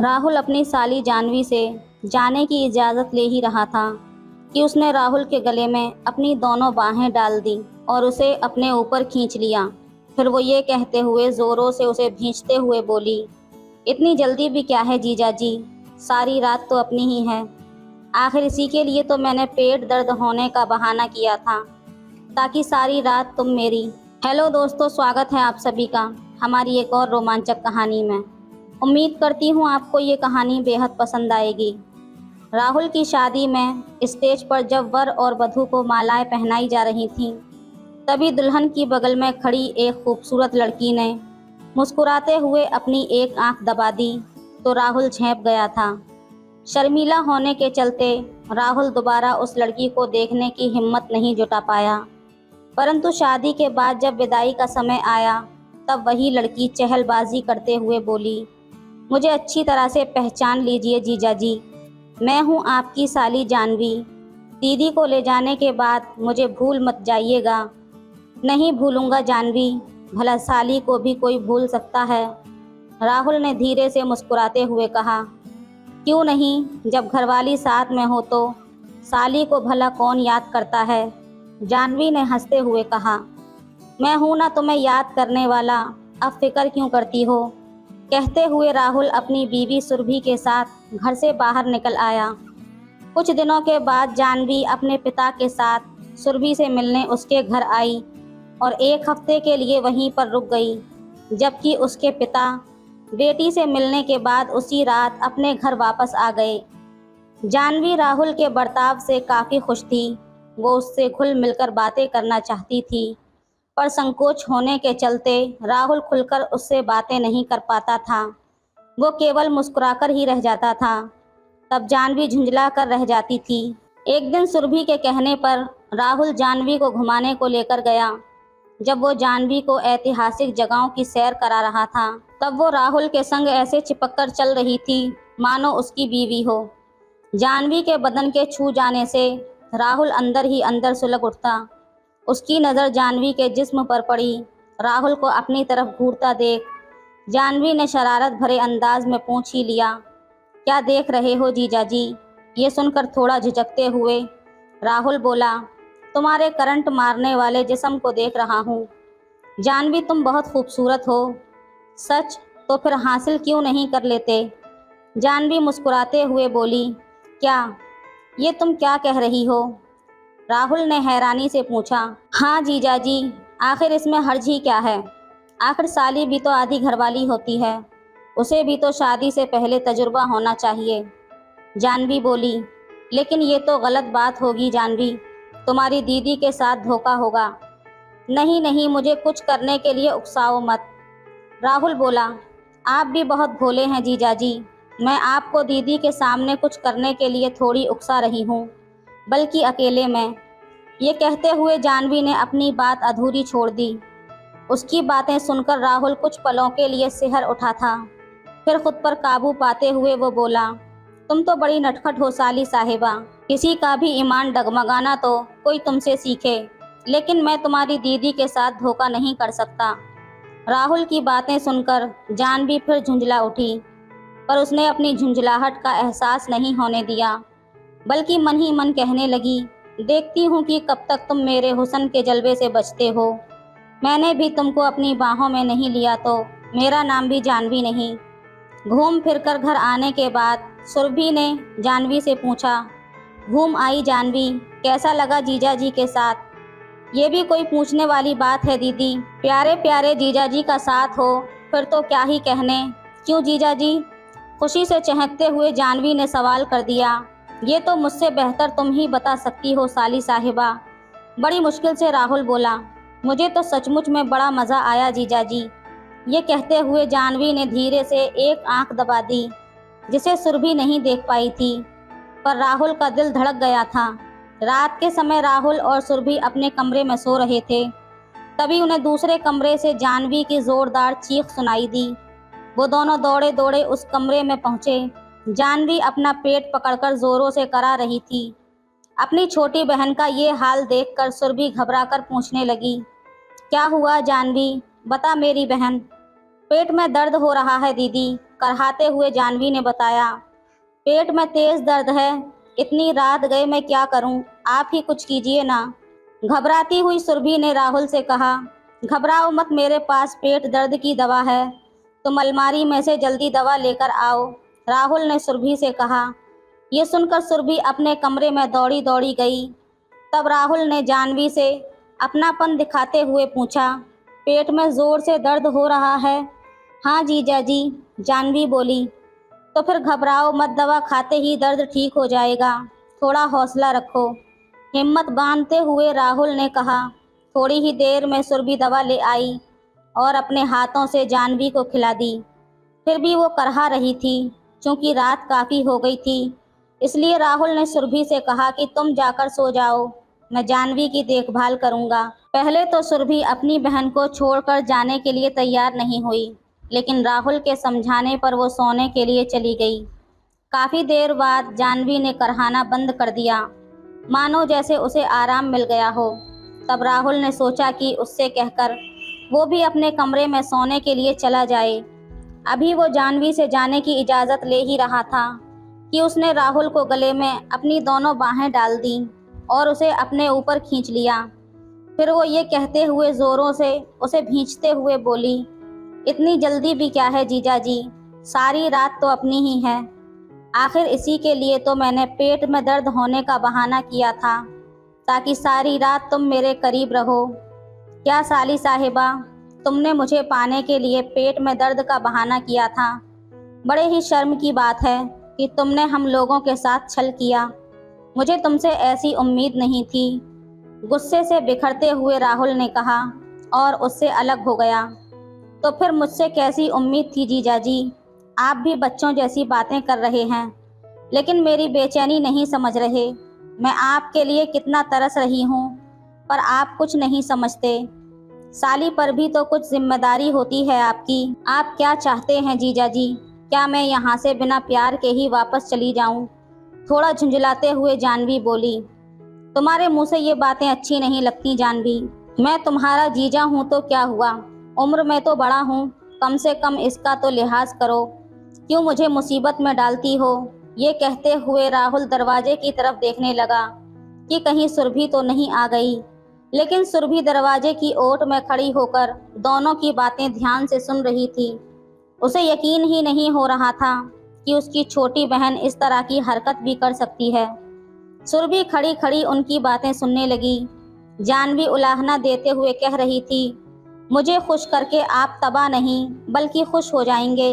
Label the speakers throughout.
Speaker 1: राहुल अपनी साली जानवी से जाने की इजाज़त ले ही रहा था कि उसने राहुल के गले में अपनी दोनों बाहें डाल दी और उसे अपने ऊपर खींच लिया। फिर वो ये कहते हुए ज़ोरों से उसे भींचते हुए बोली, इतनी जल्दी भी क्या है जीजा जी, सारी रात तो अपनी ही है। आखिर इसी के लिए तो मैंने पेट दर्द होने का बहाना किया था, ताकि सारी रात तुम मेरी। हेलो दोस्तों, स्वागत है आप सभी का हमारी एक और रोमांचक कहानी में। उम्मीद करती हूँ आपको ये कहानी बेहद पसंद आएगी। राहुल की शादी में स्टेज पर जब वर और वधू को मालाएं पहनाई जा रही थीं, तभी दुल्हन की बगल में खड़ी एक खूबसूरत लड़की ने मुस्कुराते हुए अपनी एक आंख दबा दी तो राहुल झेंप गया था। शर्मीला होने के चलते राहुल दोबारा उस लड़की को देखने की हिम्मत नहीं जुटा पाया। परंतु शादी के बाद जब विदाई का समय आया, तब वही लड़की चहलबाजी करते हुए बोली, मुझे अच्छी तरह से पहचान लीजिए जीजा जी, मैं हूँ आपकी साली जानवी। दीदी को ले जाने के बाद मुझे भूल मत जाइएगा। नहीं भूलूंगा जानवी, भला साली को भी कोई भूल सकता है। राहुल ने धीरे से मुस्कुराते हुए कहा, क्यों नहीं, जब घरवाली साथ में हो तो साली को भला कौन याद करता है। जानवी ने हंसते हुए कहा, मैं हूं ना तुम्हें याद करने वाला, अब फिक्र क्यों करती हो। कहते हुए राहुल अपनी बीवी सुरभि के साथ घर से बाहर निकल आया। कुछ दिनों के बाद जानवी अपने पिता के साथ सुरभि से मिलने उसके घर आई और एक हफ्ते के लिए वहीं पर रुक गई, जबकि उसके पिता बेटी से मिलने के बाद उसी रात अपने घर वापस आ गए। जानवी राहुल के बर्ताव से काफ़ी खुश थी। वो उससे घुल मिलकर बातें करना चाहती थी, पर संकोच होने के चलते राहुल खुलकर उससे बातें नहीं कर पाता था। वो केवल मुस्कुराकर ही रह जाता था। तब जानवी झुंझला कर रह जाती थी। एक दिन सुरभि के कहने पर राहुल जानवी को घुमाने को लेकर गया। जब वो जानवी को ऐतिहासिक जगहों की सैर करा रहा था, तब वो राहुल के संग ऐसे चिपक कर चल रही थी मानो उसकी बीवी हो। जानवी के बदन के छू जाने से राहुल अंदर ही अंदर सुलग उठता। उसकी नज़र जानवी के जिस्म पर पड़ी। राहुल को अपनी तरफ घूरता देख जानवी ने शरारत भरे अंदाज में पूछ ही लिया, क्या देख रहे हो जीजा जी। ये सुनकर थोड़ा झिझकते हुए राहुल बोला, तुम्हारे करंट मारने वाले जिस्म को देख रहा हूँ। जानवी तुम बहुत खूबसूरत हो। सच? तो फिर हासिल क्यों नहीं कर लेते। जानवी मुस्कुराते हुए बोली, क्या ये तुम क्या कह रही हो। राहुल ने हैरानी से पूछा, हाँ जीजा जी, आखिर इसमें हर्ज ही क्या है। आखिर साली भी तो आधी घरवाली होती है, उसे भी तो शादी से पहले तजुर्बा होना चाहिए। जानवी बोली, लेकिन ये तो गलत बात होगी जानवी, तुम्हारी दीदी के साथ धोखा होगा। नहीं नहीं, मुझे कुछ करने के लिए उकसाओ मत। राहुल बोला, आप भी बहुत भोले हैं जीजा जी, मैं आपको दीदी के सामने कुछ करने के लिए थोड़ी उकसा रही हूँ, बल्कि अकेले में। ये कहते हुए जानवी ने अपनी बात अधूरी छोड़ दी। उसकी बातें सुनकर राहुल कुछ पलों के लिए सिहर उठा था। फिर खुद पर काबू पाते हुए वो बोला, तुम तो बड़ी नटखट हो साली साहिबा, किसी का भी ईमान डगमगाना तो कोई तुमसे सीखे, लेकिन मैं तुम्हारी दीदी के साथ धोखा नहीं कर सकता। राहुल की बातें सुनकर जानवी फिर झुंझला उठी, पर उसने अपनी झुंझलाहट का एहसास नहीं होने दिया, बल्कि मन ही मन कहने लगी, देखती हूँ कि कब तक तुम मेरे हुस्न के जलवे से बचते हो। मैंने भी तुमको अपनी बाहों में नहीं लिया तो मेरा नाम भी जानवी नहीं। घूम फिरकर घर आने के बाद सुरभि ने जानवी से पूछा, घूम आई जानवी, कैसा लगा जीजा जी के साथ। ये भी कोई पूछने वाली बात है दीदी, प्यारे प्यारे जीजा जी का साथ हो फिर तो क्या ही कहने। क्यों जीजा जी, खुशी से चहकते हुए जानवी ने सवाल कर दिया। ये तो मुझसे बेहतर तुम ही बता सकती हो साली साहिबा। बड़ी मुश्किल से राहुल बोला, मुझे तो सचमुच में बड़ा मज़ा आया जीजा जी। ये कहते हुए जानवी ने धीरे से एक आंख दबा दी, जिसे सुरभि नहीं देख पाई थी, पर राहुल का दिल धड़क गया था। रात के समय राहुल और सुरभि अपने कमरे में सो रहे थे। तभी उन्हें दूसरे कमरे से जानवी की ज़ोरदार चीख सुनाई दी। वो दोनों दौड़े दौड़े उस कमरे में पहुँचे। जानवी अपना पेट पकड़कर ज़ोरों से करा रही थी। अपनी छोटी बहन का ये हाल देखकर सुरभि घबराकर पूछने लगी, क्या हुआ जानवी, बता मेरी बहन। पेट में दर्द हो रहा है दीदी, कराहते हुए जानवी ने बताया, पेट में तेज दर्द है, इतनी रात गए मैं क्या करूं, आप ही कुछ कीजिए ना। घबराती हुई सुरभि ने राहुल से कहा, घबराओ मत, मेरे पास पेट दर्द की दवा है, तुम अलमारी में से जल्दी दवा लेकर आओ, राहुल ने सुरभि से कहा। ये सुनकर सुरभि अपने कमरे में दौड़ी दौड़ी गई। तब राहुल ने जानवी से अपनापन दिखाते हुए पूछा, पेट में ज़ोर से दर्द हो रहा है? हाँ जीजा जी, जानवी बोली। तो फिर घबराओ मत, दवा खाते ही दर्द ठीक हो जाएगा, थोड़ा हौसला रखो, हिम्मत बांधते हुए राहुल ने कहा। थोड़ी ही देर में सुरभि दवा ले आई और अपने हाथों से जानवी को खिला दी। फिर भी वो करहा रही थी। चूँकि रात काफ़ी हो गई थी, इसलिए राहुल ने सुरभि से कहा कि तुम जाकर सो जाओ, मैं जानवी की देखभाल करूँगा। पहले तो सुरभि अपनी बहन को छोड़कर जाने के लिए तैयार नहीं हुई, लेकिन राहुल के समझाने पर वो सोने के लिए चली गई। काफ़ी देर बाद जानवी ने करहाना बंद कर दिया, मानो जैसे उसे आराम मिल गया हो। तब राहुल ने सोचा कि उससे कहकर वो भी अपने कमरे में सोने के लिए चला जाए। अभी वो जानवी से जाने की इजाज़त ले ही रहा था कि उसने राहुल को गले में अपनी दोनों बाहें डाल दी और उसे अपने ऊपर खींच लिया। फिर वो ये कहते हुए ज़ोरों से उसे भींचते हुए बोली, इतनी जल्दी भी क्या है जीजा जी, सारी रात तो अपनी ही है। आखिर इसी के लिए तो मैंने पेट में दर्द होने का बहाना किया था, ताकि सारी रात तुम मेरे करीब रहो। क्या साली साहिबा, तुमने मुझे पाने के लिए पेट में दर्द का बहाना किया था। बड़े ही शर्म की बात है कि तुमने हम लोगों के साथ छल किया। मुझे तुमसे ऐसी उम्मीद नहीं थी, गुस्से से बिखरते हुए राहुल ने कहा और उससे अलग हो गया। तो फिर मुझसे कैसी उम्मीद थी जीजा जी, आप भी बच्चों जैसी बातें कर रहे हैं, लेकिन मेरी बेचैनी नहीं समझ रहे। मैं आपके लिए कितना तरस रही हूँ, पर आप कुछ नहीं समझते। साली पर भी तो कुछ जिम्मेदारी होती है आपकी। आप क्या चाहते हैं जीजा जी, क्या मैं यहाँ से बिना प्यार के ही वापस चली जाऊँ? थोड़ा झुंझलाते हुए जानवी बोली। तुम्हारे मुंह से ये बातें अच्छी नहीं लगती जानवी। मैं तुम्हारा जीजा हूँ तो क्या हुआ, उम्र में तो बड़ा हूँ, कम से कम इसका तो लिहाज करो, क्यों मुझे मुसीबत में डालती हो? ये कहते हुए राहुल दरवाजे की तरफ देखने लगा कि कहीं सुरभि तो नहीं आ गई, लेकिन सुरभि दरवाजे की ओट में खड़ी होकर दोनों की बातें ध्यान से सुन रही थी। उसे यकीन ही नहीं हो रहा था कि उसकी छोटी बहन इस तरह की हरकत भी कर सकती है। सुरभि खड़ी खड़ी उनकी बातें सुनने लगी। जानवी उलाहना देते हुए कह रही थी, मुझे खुश करके आप तबाह नहीं बल्कि खुश हो जाएंगे।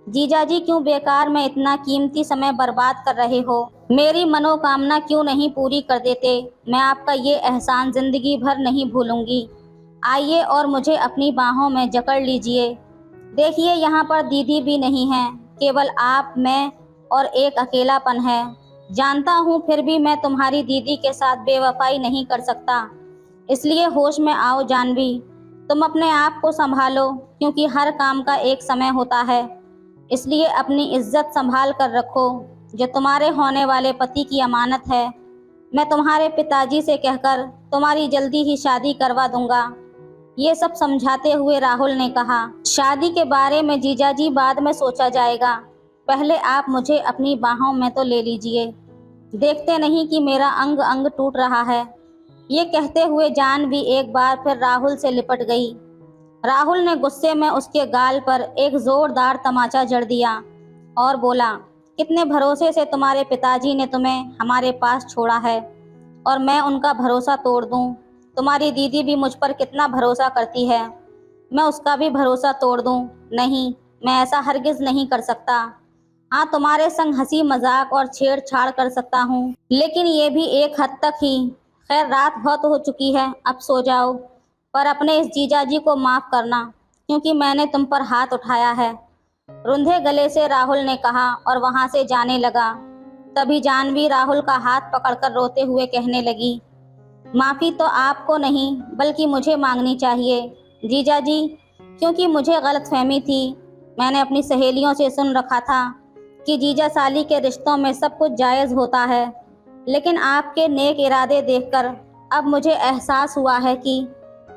Speaker 1: जीजा जी क्यों बेकार में इतना कीमती समय बर्बाद कर रहे हो? मेरी मनोकामना क्यों नहीं पूरी कर देते? मैं आपका ये एहसान जिंदगी भर नहीं भूलूंगी। आइए और मुझे अपनी बाहों में जकड़ लीजिए। देखिए यहाँ पर दीदी भी नहीं है, केवल आप, मैं और एक अकेलापन है। जानता हूँ, फिर भी मैं तुम्हारी दीदी के साथ बेवफाई नहीं कर सकता, इसलिए होश में आओ जानवी। तुम अपने आप को संभालो, क्योंकि हर काम का एक समय होता है, इसलिए अपनी इज्जत संभाल कर रखो, जो तुम्हारे होने वाले पति की अमानत है। मैं तुम्हारे पिताजी से कहकर तुम्हारी जल्दी ही शादी करवा दूंगा। ये सब समझाते हुए राहुल ने कहा, शादी के बारे में जीजाजी बाद में सोचा जाएगा, पहले आप मुझे अपनी बाहों में तो ले लीजिए। देखते नहीं कि मेरा अंग अंग टूट रहा है। ये कहते हुए जानवी एक बार फिर राहुल से लिपट गई। राहुल ने गुस्से में उसके गाल पर एक जोरदार तमाचा जड़ दिया और बोला, कितने भरोसे से तुम्हारे पिताजी ने तुम्हें हमारे पास छोड़ा है, और मैं उनका भरोसा तोड़ दूं? तुम्हारी दीदी भी मुझ पर कितना भरोसा करती है, मैं उसका भी भरोसा तोड़ दूं? नहीं, मैं ऐसा हरगिज़ नहीं कर सकता। हाँ, तुम्हारे संग हंसी मजाक और छेड़छाड़ कर सकता हूँ, लेकिन ये भी एक हद तक ही। खैर, रात बहुत हो चुकी है, अब सो जाओ, पर अपने इस जीजाजी को माफ़ करना, क्योंकि मैंने तुम पर हाथ उठाया है। रुंधे गले से राहुल ने कहा और वहाँ से जाने लगा। तभी जानवी राहुल का हाथ पकड़कर रोते हुए कहने लगी, माफ़ी तो आपको नहीं बल्कि मुझे मांगनी चाहिए जीजाजी, क्योंकि मुझे गलतफहमी थी। मैंने अपनी सहेलियों से सुन रखा था कि जीजा साली के रिश्तों में सब कुछ जायज़ होता है, लेकिन आपके नेक इरादे देखकर अब मुझे एहसास हुआ है कि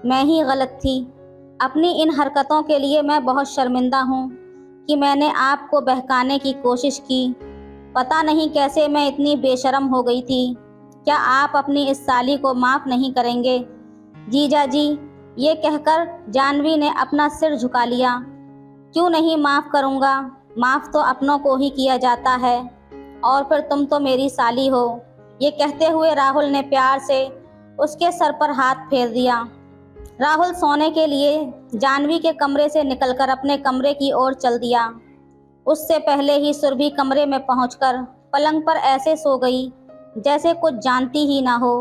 Speaker 1: मैं ही गलत थी। अपनी इन हरकतों के लिए मैं बहुत शर्मिंदा हूँ कि मैंने आपको बहकाने की कोशिश की। पता नहीं कैसे मैं इतनी बेशर्म हो गई थी। क्या आप अपनी इस साली को माफ़ नहीं करेंगे? जीजा जी, ये कहकर जाह्नवी ने अपना सिर झुका लिया। क्यों नहीं माफ़ करूँगा? माफ़ तो अपनों को ही किया जाता है, और फिर तुम तो मेरी साली हो। ये कहते हुए राहुल ने प्यार से उसके सर पर हाथ फेर दिया। राहुल सोने के लिए जाह्नवी के कमरे से निकलकर अपने कमरे की ओर चल दिया। उससे पहले ही सुरभि कमरे में पहुंचकर पलंग पर ऐसे सो गई जैसे कुछ जानती ही ना हो,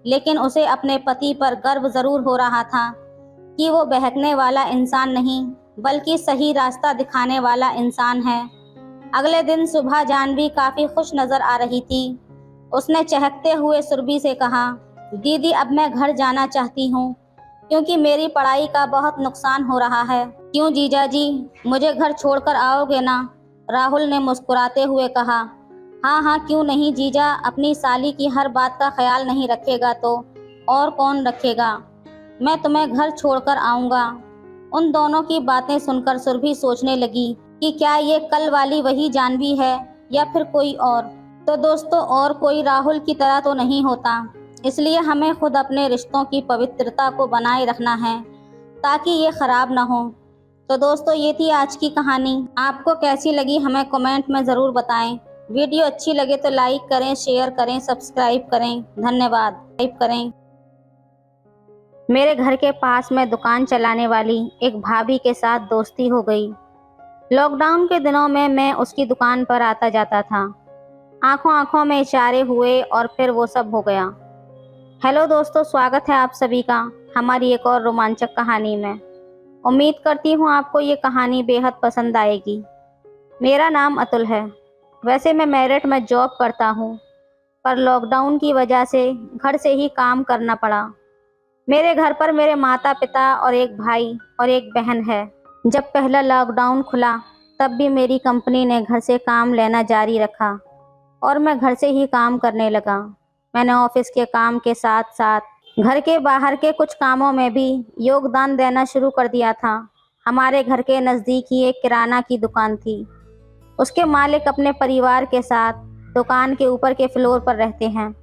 Speaker 1: लेकिन उसे अपने पति पर गर्व ज़रूर हो रहा था कि वो बहकने वाला इंसान नहीं बल्कि सही रास्ता दिखाने वाला इंसान है। अगले दिन सुबह जाह्नवी काफ़ी खुश नज़र आ रही थी। उसने चहकते हुए सुरभि से कहा, दीदी अब मैं घर जाना चाहती हूँ क्योंकि मेरी पढ़ाई का बहुत नुकसान हो रहा है। क्यों जीजा जी, मुझे घर छोड़कर आओगे ना? राहुल ने मुस्कुराते हुए कहा। हाँ हाँ, क्यों नहीं जीजा, अपनी साली की हर बात का ख्याल नहीं रखेगा तो और कौन रखेगा? मैं तुम्हें घर छोड़कर आऊँगा। उन दोनों की बातें सुनकर सुरभि सोचने लगी कि क्या ये कल वाली वही जाह्नवी है या फिर कोई और। तो दोस्तों, और कोई राहुल की तरह तो नहीं होता, इसलिए हमें खुद अपने रिश्तों की पवित्रता को बनाए रखना है ताकि ये ख़राब ना हो। तो दोस्तों, ये थी आज की कहानी। आपको कैसी लगी हमें कमेंट में ज़रूर बताएं। वीडियो अच्छी लगे तो लाइक करें, शेयर करें, सब्सक्राइब करें। धन्यवाद। सब्सक्राइब करें। मेरे घर के पास में दुकान चलाने वाली एक भाभी के साथ दोस्ती हो गई। लॉकडाउन के दिनों में मैं उसकी दुकान पर आता जाता था। आंखों आंखों में इशारे हुए और फिर वो सब हो गया। हेलो दोस्तों, स्वागत है आप सभी का हमारी एक और रोमांचक कहानी में। उम्मीद करती हूँ आपको ये कहानी बेहद पसंद आएगी। मेरा नाम अतुल है। वैसे मैं मेरठ में जॉब करता हूँ, पर लॉकडाउन की वजह से घर से ही काम करना पड़ा। मेरे घर पर मेरे माता पिता और एक भाई और एक बहन है। जब पहला लॉकडाउन खुला तब भी मेरी कंपनी ने घर से काम लेना जारी रखा और मैं घर से ही काम करने लगा। मैंने ऑफिस के काम के साथ साथ घर के बाहर के कुछ कामों में भी योगदान देना शुरू कर दिया था। हमारे घर के नज़दीक ही एक किराना की दुकान थी। उसके मालिक अपने परिवार के साथ दुकान के ऊपर के फ्लोर पर रहते हैं।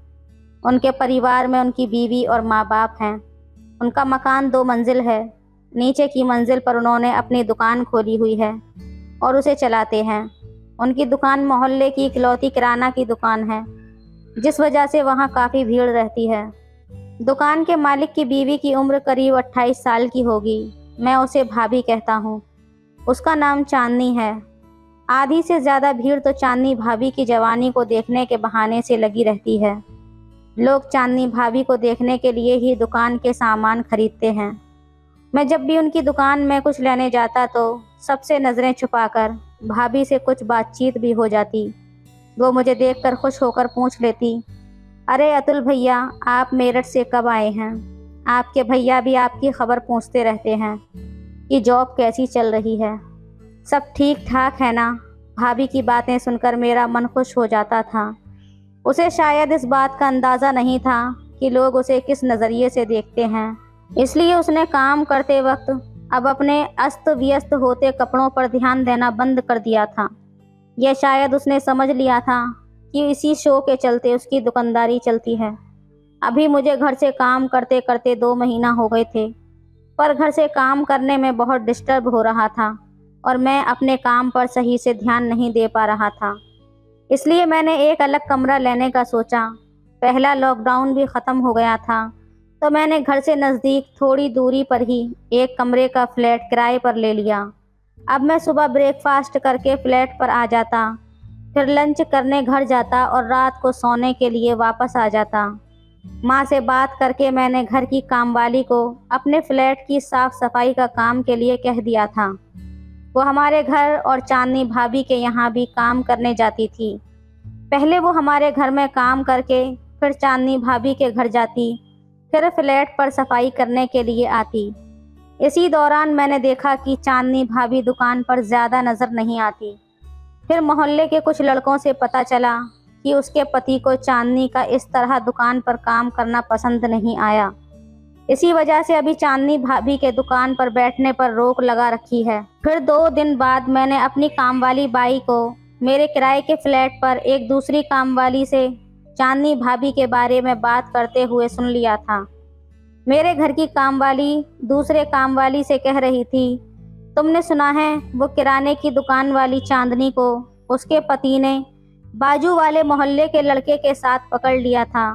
Speaker 1: उनके परिवार में उनकी बीवी और माँ बाप हैं। उनका मकान 2 मंजिल है। नीचे की मंजिल पर उन्होंने अपनी दुकान खोली हुई है और उसे चलाते हैं। उनकी दुकान मोहल्ले की इकलौती किराना की दुकान है, जिस वजह से वहाँ काफ़ी भीड़ रहती है। दुकान के मालिक की बीवी की उम्र करीब 28 साल की होगी। मैं उसे भाभी कहता हूँ। उसका नाम चांदनी है। आधी से ज़्यादा भीड़ तो चांदनी भाभी की जवानी को देखने के बहाने से लगी रहती है। लोग चांदनी भाभी को देखने के लिए ही दुकान के सामान खरीदते हैं। मैं जब भी उनकी दुकान में कुछ लेने जाता तो सबसे नज़रें छुपाकर भाभी से कुछ बातचीत भी हो जाती। वो मुझे देखकर खुश होकर पूछ लेती, अरे अतुल भैया, आप मेरठ से कब आए हैं? आपके भैया भी आपकी खबर पूछते रहते हैं कि जॉब कैसी चल रही है, सब ठीक ठाक है ना? भाभी की बातें सुनकर मेरा मन खुश हो जाता था। उसे शायद इस बात का अंदाज़ा नहीं था कि लोग उसे किस नज़रिए से देखते हैं, इसलिए उसने काम करते वक्त अब अपने अस्त व्यस्त होते कपड़ों पर ध्यान देना बंद कर दिया था। यह शायद उसने समझ लिया था कि इसी शो के चलते उसकी दुकानदारी चलती है। अभी मुझे घर से काम करते करते 2 महीना हो गए थे, पर घर से काम करने में बहुत डिस्टर्ब हो रहा था और मैं अपने काम पर सही से ध्यान नहीं दे पा रहा था। इसलिए मैंने एक अलग कमरा लेने का सोचा। पहला लॉकडाउन भी ख़त्म हो गया था, तो मैंने घर से नज़दीक थोड़ी दूरी पर ही एक कमरे का फ्लैट किराए पर ले लिया। अब मैं सुबह ब्रेकफास्ट करके फ्लैट पर आ जाता, फिर लंच करने घर जाता और रात को सोने के लिए वापस आ जाता। माँ से बात करके मैंने घर की कामवाली को अपने फ्लैट की साफ़ सफाई का काम के लिए कह दिया था। वो हमारे घर और चांदनी भाभी के यहाँ भी काम करने जाती थी। पहले वो हमारे घर में काम करके फिर चांदनी भाभी के घर जाती, फिर फ्लैट पर सफाई करने के लिए आती। इसी दौरान मैंने देखा कि चांदनी भाभी दुकान पर ज़्यादा नज़र नहीं आती। फिर मोहल्ले के कुछ लड़कों से पता चला कि उसके पति को चांदनी का इस तरह दुकान पर काम करना पसंद नहीं आया। इसी वजह से अभी चांदनी भाभी के दुकान पर बैठने पर रोक लगा रखी है। फिर 2 दिन बाद मैंने अपनी कामवाली बाई को मेरे किराए के फ्लैट पर एक दूसरी कामवाली से चांदनी भाभी के बारे में बात करते हुए सुन लिया था। मेरे घर की कामवाली दूसरे कामवाली से कह रही थी, तुमने सुना है वो किराने की दुकान वाली चांदनी को उसके पति ने बाजू वाले मोहल्ले के लड़के के साथ पकड़ लिया था।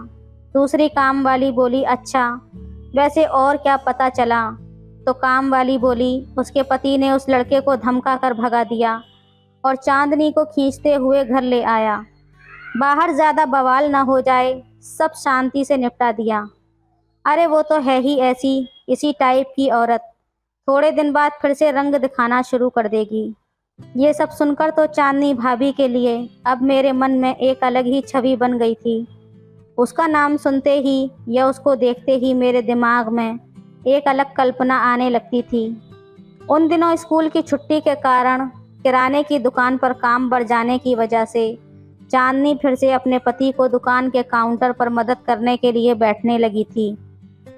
Speaker 1: दूसरी कामवाली बोली, अच्छा वैसे और क्या पता चला? तो कामवाली बोली, उसके पति ने उस लड़के को धमका कर भगा दिया और चांदनी को खींचते हुए घर ले आया। बाहर ज़्यादा बवाल ना हो जाए, सब शांति से निपटा दिया। अरे वो तो है ही ऐसी इसी टाइप की औरत, थोड़े दिन बाद फिर से रंग दिखाना शुरू कर देगी। ये सब सुनकर तो चांदनी भाभी के लिए अब मेरे मन में एक अलग ही छवि बन गई थी। उसका नाम सुनते ही या उसको देखते ही मेरे दिमाग में एक अलग कल्पना आने लगती थी। उन दिनों स्कूल की छुट्टी के कारण किराने की दुकान पर काम बढ़ जाने की वजह से चांदनी फिर से अपने पति को दुकान के काउंटर पर मदद करने के लिए बैठने लगी थी।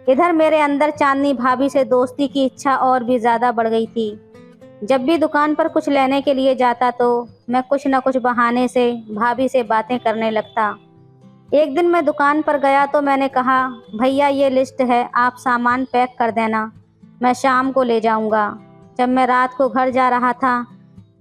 Speaker 1: इधर मेरे अंदर चांदनी भाभी से दोस्ती की इच्छा और भी ज़्यादा बढ़ गई थी। जब भी दुकान पर कुछ लेने के लिए जाता तो मैं कुछ न कुछ बहाने से भाभी से बातें करने लगता। एक दिन मैं दुकान पर गया तो मैंने कहा, भैया ये लिस्ट है, आप सामान पैक कर देना, मैं शाम को ले जाऊंगा। जब मैं रात को घर जा रहा था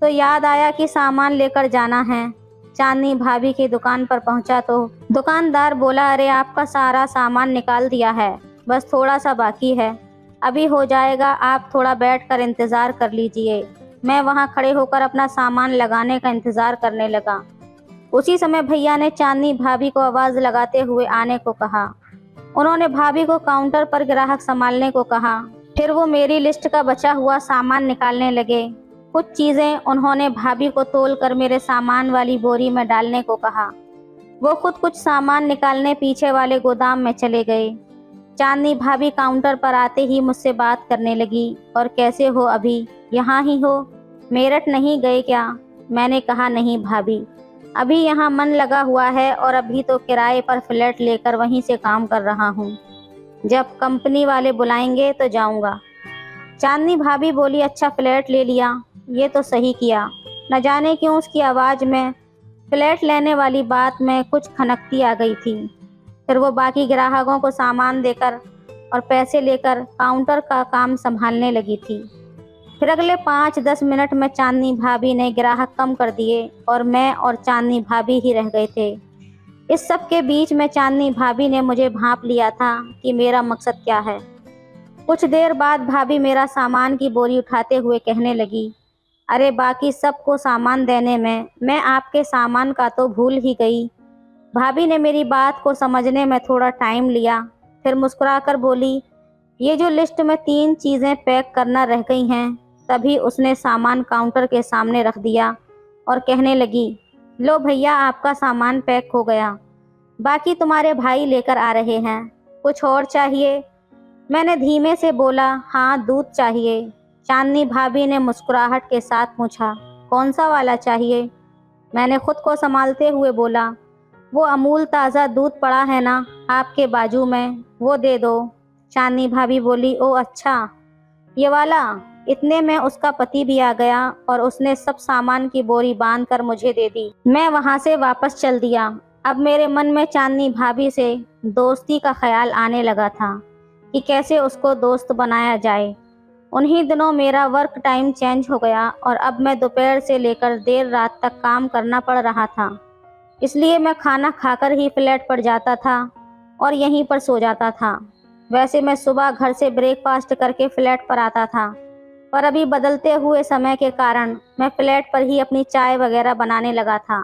Speaker 1: तो याद आया कि सामान लेकर जाना है। चांदनी भाभी की दुकान पर पहुंचा तो दुकानदार बोला, अरे आपका सारा सामान निकाल दिया है, बस थोड़ा सा बाकी है, अभी हो जाएगा, आप थोड़ा बैठकर इंतज़ार कर लीजिए। मैं वहां खड़े होकर अपना सामान लगाने का इंतज़ार करने लगा। उसी समय भैया ने चांदनी भाभी को आवाज़ लगाते हुए आने को कहा। उन्होंने भाभी को काउंटर पर ग्राहक संभालने को कहा। फिर वो मेरी लिस्ट का बचा हुआ सामान निकालने लगे। कुछ चीज़ें उन्होंने भाभी को तोलकर मेरे सामान वाली बोरी में डालने को कहा। वो खुद कुछ सामान निकालने पीछे वाले गोदाम में चले गए। चांदनी भाभी काउंटर पर आते ही मुझसे बात करने लगी, और कैसे हो, अभी यहाँ ही हो, मेरठ नहीं गए क्या? मैंने कहा, नहीं भाभी, अभी यहाँ मन लगा हुआ है और अभी तो किराए पर फ्लैट लेकर वहीं से काम कर रहा हूँ, जब कंपनी वाले बुलाएंगे तो जाऊँगा। चांदनी भाभी बोली, अच्छा फ्लैट ले लिया, ये तो सही किया। न जाने क्यों उसकी आवाज़ में फ्लैट लेने वाली बात में कुछ खनकती आ गई थी। फिर वो बाकी ग्राहकों को सामान देकर और पैसे लेकर काउंटर का काम संभालने लगी थी। फिर अगले 5-10 मिनट में चांदनी भाभी ने ग्राहक कम कर दिए और मैं और चांदनी भाभी ही रह गए थे। इस सब के बीच में चांदनी भाभी ने मुझे भांप लिया था कि मेरा मकसद क्या है। कुछ देर बाद भाभी मेरा सामान की बोरी उठाते हुए कहने लगी, अरे बाकी सबको सामान देने में मैं आपके सामान का तो भूल ही गई। भाभी ने मेरी बात को समझने में थोड़ा टाइम लिया, फिर मुस्कुराकर बोली, ये जो लिस्ट में 3 चीज़ें पैक करना रह गई हैं। तभी उसने सामान काउंटर के सामने रख दिया और कहने लगी, लो भैया, आपका सामान पैक हो गया, बाकी तुम्हारे भाई लेकर आ रहे हैं। कुछ और चाहिए? मैंने धीमे से बोला, हाँ दूध चाहिए। चांदनी भाभी ने मुस्कुराहट के साथ पूछा, कौन सा वाला चाहिए? मैंने खुद को संभालते हुए बोला, वो अमूल ताज़ा दूध पड़ा है ना आपके बाजू में, वो दे दो। चांदनी भाभी बोली, ओ अच्छा, ये वाला। इतने में उसका पति भी आ गया और उसने सब सामान की बोरी बांधकर मुझे दे दी। मैं वहां से वापस चल दिया। अब मेरे मन में चांदनी भाभी से दोस्ती का ख्याल आने लगा था कि कैसे उसको दोस्त बनाया जाए। उन्हीं दिनों मेरा वर्क टाइम चेंज हो गया और अब मैं दोपहर से लेकर देर रात तक काम करना पड़ रहा था। इसलिए मैं खाना खाकर ही फ्लैट पर जाता था और यहीं पर सो जाता था। वैसे मैं सुबह घर से ब्रेकफास्ट करके फ्लैट पर आता था, पर अभी बदलते हुए समय के कारण मैं फ्लैट पर ही अपनी चाय वगैरह बनाने लगा था।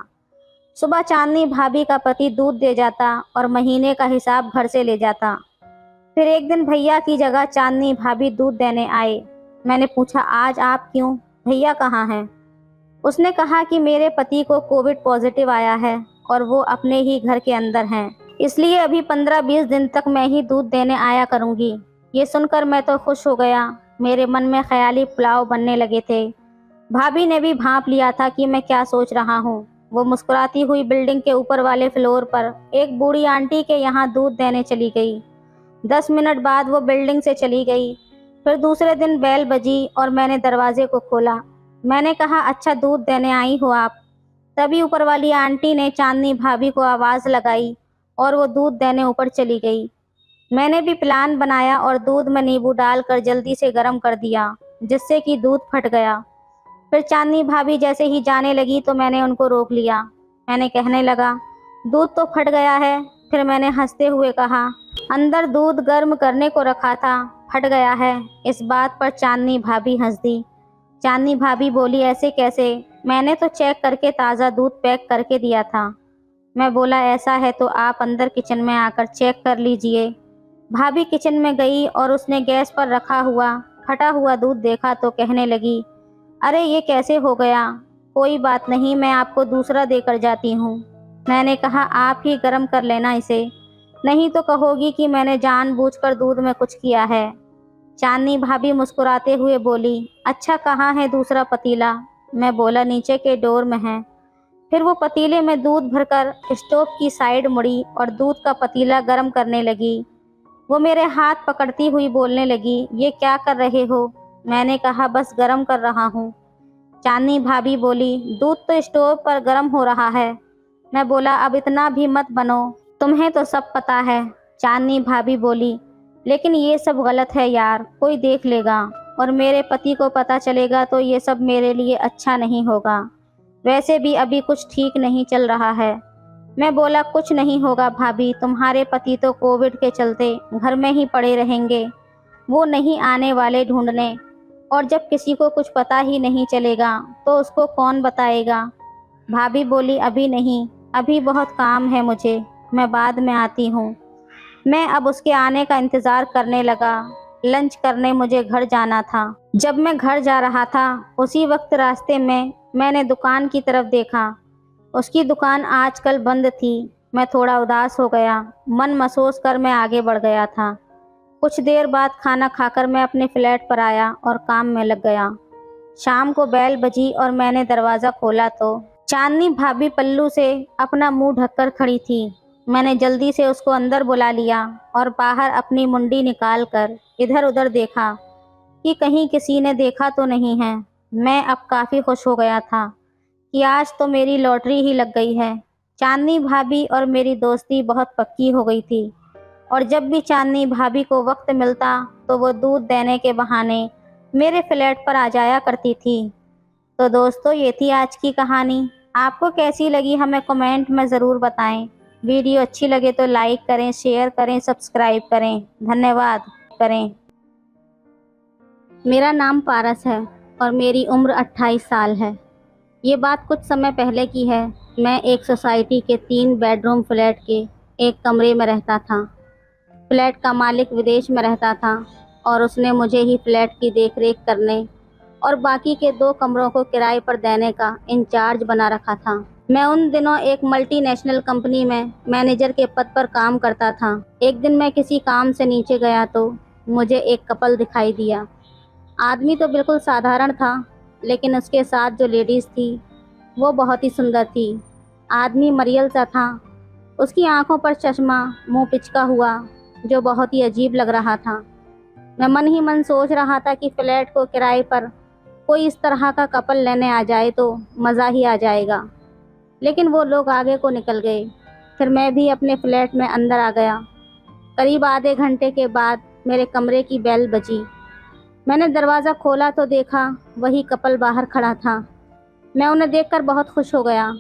Speaker 1: सुबह चांदनी भाभी का पति दूध दे जाता और महीने का हिसाब घर से ले जाता। फिर एक दिन भैया की जगह चांदनी भाभी दूध देने आए। मैंने पूछा, आज आप क्यों, भैया कहाँ हैं? उसने कहा कि मेरे पति को कोविड पॉजिटिव आया है और वो अपने ही घर के अंदर हैं, इसलिए अभी 15-20 दिन तक मैं ही दूध देने आया करूँगी। ये सुनकर मैं तो खुश हो गया। मेरे मन में ख्याली पुलाव बनने लगे थे। भाभी ने भी भांप लिया था कि मैं क्या सोच रहा हूँ। वो मुस्कुराती हुई बिल्डिंग के ऊपर वाले फ्लोर पर एक बूढ़ी आंटी के यहाँ दूध देने चली गई। 10 मिनट बाद वो बिल्डिंग से चली गई। फिर दूसरे दिन बेल बजी और मैंने दरवाजे को खोला। मैंने कहा, अच्छा दूध देने आई हो आप? तभी ऊपर वाली आंटी ने चांदनी भाभी को आवाज़ लगाई और वो दूध देने ऊपर चली गई। मैंने भी प्लान बनाया और दूध में नींबू डालकर जल्दी से गर्म कर दिया, जिससे कि दूध फट गया। फिर चांदनी भाभी जैसे ही जाने लगी तो मैंने उनको रोक लिया। मैंने कहने लगा, दूध तो फट गया है। फिर मैंने हंसते हुए कहा, अंदर दूध गर्म करने को रखा था, फट गया है। इस बात पर चांदनी भाभी हंस दी। चांदनी भाभी बोली, ऐसे कैसे? मैंने तो चेक करके ताज़ा दूध पैक करके दिया था। मैं बोला, ऐसा है तो आप अंदर किचन में आकर चेक कर लीजिए। भाभी किचन में गई और उसने गैस पर रखा हुआ फटा हुआ दूध देखा तो कहने लगी, अरे ये कैसे हो गया? कोई बात नहीं, मैं आपको दूसरा देकर जाती हूँ। मैंने कहा, आप ही गर्म कर लेना इसे, नहीं तो कहोगी कि मैंने जानबूझकर दूध में कुछ किया है। चांदनी भाभी मुस्कुराते हुए बोली, अच्छा कहाँ है दूसरा पतीला? मैं बोला, नीचे के डोर में है। फिर वो पतीले में दूध भरकर स्टोव की साइड मुड़ी और दूध का पतीला गर्म करने लगी। वो मेरे हाथ पकड़ती हुई बोलने लगी, ये क्या कर रहे हो? मैंने कहा, बस गर्म कर रहा हूँ। चांदनी भाभी बोली, दूध तो स्टोव पर गर्म हो रहा है। मैं बोला, अब इतना भी मत बनो, तुम्हें तो सब पता है। चांदनी भाभी बोली, लेकिन ये सब गलत है यार, कोई देख लेगा और मेरे पति को पता चलेगा तो ये सब मेरे लिए अच्छा नहीं होगा। वैसे भी अभी कुछ ठीक नहीं चल रहा है। मैं बोला, कुछ नहीं होगा भाभी, तुम्हारे पति तो कोविड के चलते घर में ही पड़े रहेंगे, वो नहीं आने वाले ढूंढने, और जब किसी को कुछ पता ही नहीं चलेगा तो उसको कौन बताएगा। भाभी बोली, अभी नहीं, अभी बहुत काम है मुझे, मैं बाद में आती हूँ। मैं अब उसके आने का इंतज़ार करने लगा। लंच करने मुझे घर जाना था। जब मैं घर जा रहा था उसी वक्त रास्ते में मैंने दुकान की तरफ देखा। उसकी दुकान आजकल बंद थी। मैं थोड़ा उदास हो गया। मन महसूस कर मैं आगे बढ़ गया था। कुछ देर बाद खाना खाकर मैं अपने फ्लैट पर आया और काम में लग गया। शाम को बेल बजी और मैंने दरवाज़ा खोला तो चांदनी भाभी पल्लू से अपना मुंह ढककर खड़ी थी। मैंने जल्दी से उसको अंदर बुला लिया और बाहर अपनी मुंडी निकालकर इधर उधर देखा कि कहीं किसी ने देखा तो नहीं है। मैं अब काफ़ी खुश हो गया था कि आज तो मेरी लॉटरी ही लग गई है। चांदनी भाभी और मेरी दोस्ती बहुत पक्की हो गई थी और जब भी चांदनी भाभी को वक्त मिलता तो वो दूध देने के बहाने मेरे फ्लैट पर आ जाया करती थी। तो दोस्तों, ये थी आज की कहानी। आपको कैसी लगी हमें कमेंट में ज़रूर बताएं। वीडियो अच्छी लगे तो लाइक करें, शेयर करें, सब्सक्राइब करें। धन्यवाद करें। मेरा नाम पारस है और मेरी उम्र 28 साल है। ये बात कुछ समय पहले की है। मैं एक सोसाइटी के 3 बेडरूम फ्लैट के एक कमरे में रहता था। फ्लैट का मालिक विदेश में रहता था और उसने मुझे ही फ्लैट की देखरेख करने और बाकी के 2 कमरों को किराए पर देने का इंचार्ज बना रखा था। मैं उन दिनों एक मल्टीनेशनल कंपनी में मैनेजर के पद पर काम करता था। एक दिन मैं किसी काम से नीचे गया तो मुझे एक कपल दिखाई दिया। आदमी तो बिल्कुल साधारण था, लेकिन उसके साथ जो लेडीज़ थी वो बहुत ही सुंदर थी। आदमी मरियल सा था। उसकी आंखों पर चश्मा, मुंह पिचका हुआ, जो बहुत ही अजीब लग रहा था। मैं मन ही मन सोच रहा था कि फ्लैट को किराए पर कोई इस तरह का कपल लेने आ जाए तो मज़ा ही आ जाएगा। लेकिन वो लोग आगे को निकल गए। फिर मैं भी अपने फ्लैट में अंदर आ गया। करीब आधे घंटे के बाद मेरे कमरे की बेल बजी। मैंने दरवाज़ा खोला तो देखा वही कपल बाहर खड़ा था। मैं उन्हें देखकर बहुत खुश हो गया।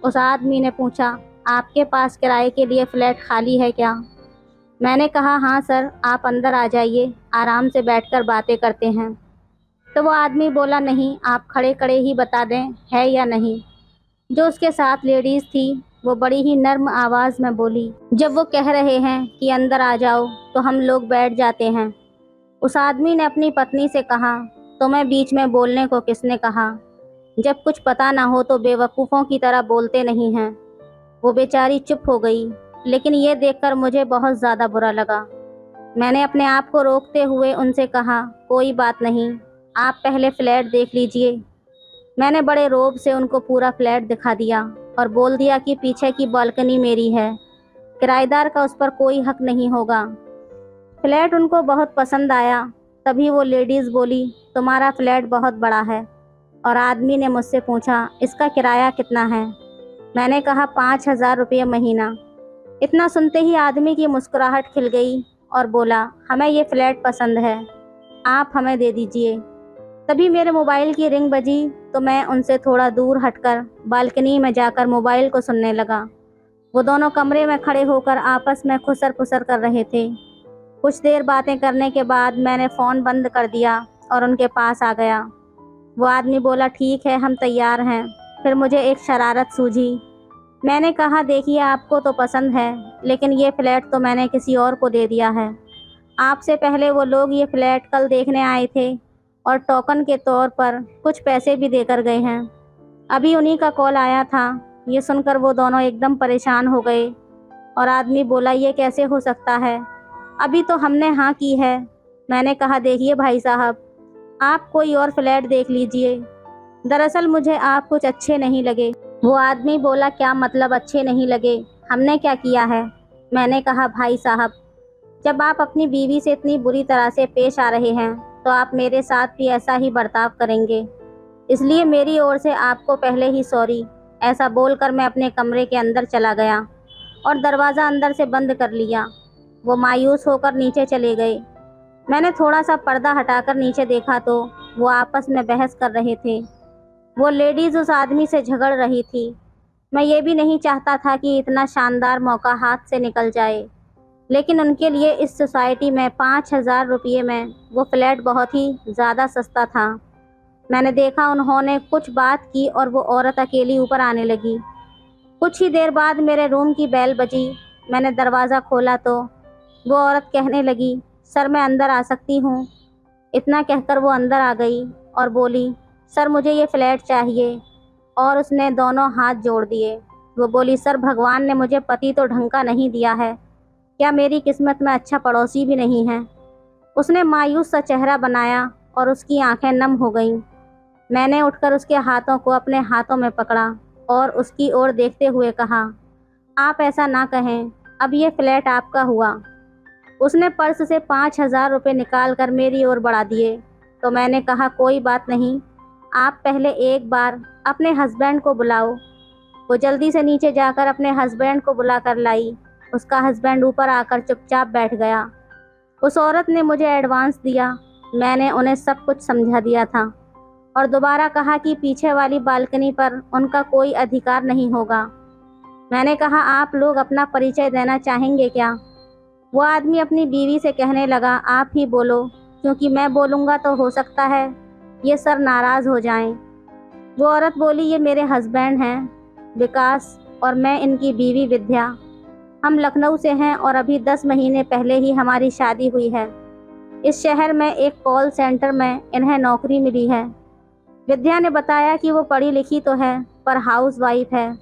Speaker 1: उस आदमी ने पूछा, आपके पास किराए के लिए फ़्लैट खाली है क्या? मैंने कहा, हाँ सर, आप अंदर आ जाइए, आराम से बैठकर बातें करते हैं। तो वो आदमी बोला, नहीं, आप खड़े खड़े ही बता दें है या नहीं। जो उसके साथ लेडीज़ थी वो बड़ी ही नर्म आवाज़ में बोली, जब वो कह रहे हैं कि अंदर आ जाओ तो हम लोग बैठ जाते हैं। उस आदमी ने अपनी पत्नी से कहा, तुम्हें बीच में बोलने को किसने कहा? जब कुछ पता ना हो तो बेवकूफ़ों की तरह बोलते नहीं हैं। वो बेचारी चुप हो गई, लेकिन ये देखकर मुझे बहुत ज़्यादा बुरा लगा। मैंने अपने आप को रोकते हुए उनसे कहा, कोई बात नहीं, आप पहले फ्लैट देख लीजिए। मैंने बड़े रौब से उनको पूरा फ्लैट दिखा दिया और बोल दिया कि पीछे की बालकनी मेरी है, किराएदार का उस पर कोई हक नहीं होगा। फ्लैट उनको बहुत पसंद आया। तभी वो लेडीज़ बोली, तुम्हारा फ्लैट बहुत बड़ा है। और आदमी ने मुझसे पूछा, इसका किराया कितना है? मैंने कहा 5,000 रुपये महीना। इतना सुनते ही आदमी की मुस्कुराहट खिल गई और बोला, हमें ये फ्लैट पसंद है, आप हमें दे दीजिए। तभी मेरे मोबाइल की रिंग बजी तो मैं उनसे थोड़ा दूर हटकर बालकनी में जाकर मोबाइल को सुनने लगा। वो दोनों कमरे में खड़े होकर आपस में खुसर पुसर कर रहे थे। कुछ देर बातें करने के बाद मैंने फ़ोन बंद कर दिया और उनके पास आ गया। वो आदमी बोला, ठीक है, हम तैयार हैं। फिर मुझे एक शरारत सूझी। मैंने कहा, देखिए, आपको तो पसंद है, लेकिन ये फ्लैट तो मैंने किसी और को दे दिया है। आपसे पहले वो लोग ये फ्लैट कल देखने आए थे और टोकन के तौर पर कुछ पैसे भी देकर गए हैं। अभी उन्हीं का कॉल आया था। ये सुनकर वो दोनों एकदम परेशान हो गए और आदमी बोला, ये कैसे हो सकता है, अभी तो हमने हाँ की है। मैंने कहा, देखिए भाई साहब, आप कोई और फ्लैट देख लीजिए, दरअसल मुझे आप कुछ अच्छे नहीं लगे। वो आदमी बोला, क्या मतलब अच्छे नहीं लगे, हमने क्या किया है? मैंने कहा, भाई साहब, जब आप अपनी बीवी से इतनी बुरी तरह से पेश आ रहे हैं तो आप मेरे साथ भी ऐसा ही बर्ताव करेंगे, इसलिए मेरी ओर से आपको पहले ही सॉरी। ऐसा बोलकर मैं अपने कमरे के अंदर चला गया और दरवाज़ा अंदर से बंद कर लिया। वो मायूस होकर नीचे चले गए। मैंने थोड़ा सा पर्दा हटाकर नीचे देखा तो वो आपस में बहस कर रहे थे। वो लेडीज़ उस आदमी से झगड़ रही थी। मैं ये भी नहीं चाहता था कि इतना शानदार मौका हाथ से निकल जाए, लेकिन उनके लिए इस सोसाइटी में 5,000 रुपये में वो फ्लैट बहुत ही ज़्यादा सस्ता था। मैंने देखा उन्होंने कुछ बात की और वो औरत अकेली ऊपर आने लगी। कुछ ही देर बाद मेरे रूम की बेल बजी। मैंने दरवाज़ा खोला तो वो औरत कहने लगी, सर मैं अंदर आ सकती हूँ? इतना कहकर वो अंदर आ गई और बोली, सर मुझे ये फ्लैट चाहिए। और उसने दोनों हाथ जोड़ दिए। वो बोली, सर भगवान ने मुझे पति तो ढंग का नहीं दिया है, क्या मेरी किस्मत में अच्छा पड़ोसी भी नहीं है? उसने मायूस सा चेहरा बनाया और उसकी आंखें नम हो गईं। मैंने उठकर उसके हाथों को अपने हाथों में पकड़ा और उसकी ओर देखते हुए कहा, आप ऐसा ना कहें, अब ये फ्लैट आपका हुआ। उसने पर्स से 5,000 रुपये निकाल कर मेरी ओर बढ़ा दिए तो मैंने कहा, कोई बात नहीं, आप पहले एक बार अपने हस्बैंड को बुलाओ। वो जल्दी से नीचे जाकर अपने हस्बैंड को बुला कर लाई। उसका हस्बैंड ऊपर आकर चुपचाप बैठ गया। उस औरत ने मुझे एडवांस दिया। मैंने उन्हें सब कुछ समझा दिया था और दोबारा कहा कि पीछे वाली बालकनी पर उनका कोई अधिकार नहीं होगा। मैंने कहा, आप लोग अपना परिचय देना चाहेंगे क्या? वो आदमी अपनी बीवी से कहने लगा, आप ही बोलो, क्योंकि मैं बोलूँगा तो हो सकता है ये सर नाराज़ हो जाएं। वो औरत बोली, ये मेरे हस्बैंड हैं विकास और मैं इनकी बीवी विद्या। हम लखनऊ से हैं और अभी 10 महीने पहले ही हमारी शादी हुई है। इस शहर में एक कॉल सेंटर में इन्हें नौकरी मिली है। विद्या ने बताया कि वो पढ़ी लिखी तो है पर हाउसवाइफ है,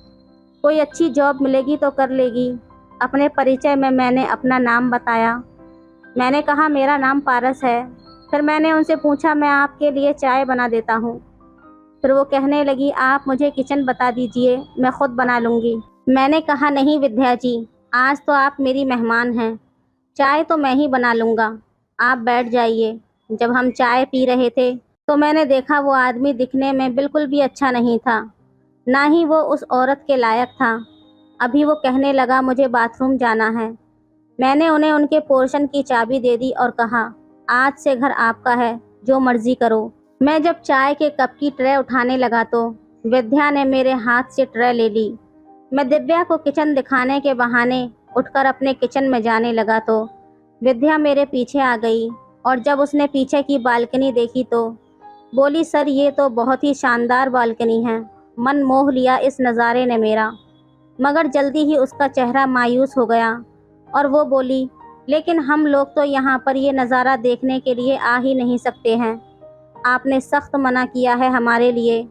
Speaker 1: कोई अच्छी जॉब मिलेगी तो कर लेगी। अपने परिचय में मैंने अपना नाम बताया। मैंने कहा, मेरा नाम पारस है। फिर मैंने उनसे पूछा, मैं आपके लिए चाय बना देता हूँ। फिर वो कहने लगी, आप मुझे किचन बता दीजिए, मैं खुद बना लूँगी। मैंने कहा, नहीं विद्या जी, आज तो आप मेरी मेहमान हैं, चाय तो मैं ही बना लूँगा, आप बैठ जाइए। जब हम चाय पी रहे थे तो मैंने देखा वो आदमी दिखने में बिल्कुल भी अच्छा नहीं था, ना ही वो उस औरत के लायक था। अभी वो कहने लगा, मुझे बाथरूम जाना है। मैंने उन्हें उनके पोर्शन की चाबी दे दी और कहा, आज से घर आपका है, जो मर्जी करो। मैं जब चाय के कप की ट्रे उठाने लगा तो विद्या ने मेरे हाथ से ट्रे ले ली। मैं दिव्या को किचन दिखाने के बहाने उठकर अपने किचन में जाने लगा तो विद्या मेरे पीछे आ गई और जब उसने पीछे की बालकनी देखी तो बोली, सर ये तो बहुत ही शानदार बालकनी है, मन मोह लिया इस नज़ारे ने मेरा। मगर जल्दी ही उसका चेहरा मायूस हो गया और वो बोली, लेकिन हम लोग तो यहाँ पर ये नज़ारा देखने के लिए आ ही नहीं सकते हैं, आपने सख्त मना किया है हमारे लिए।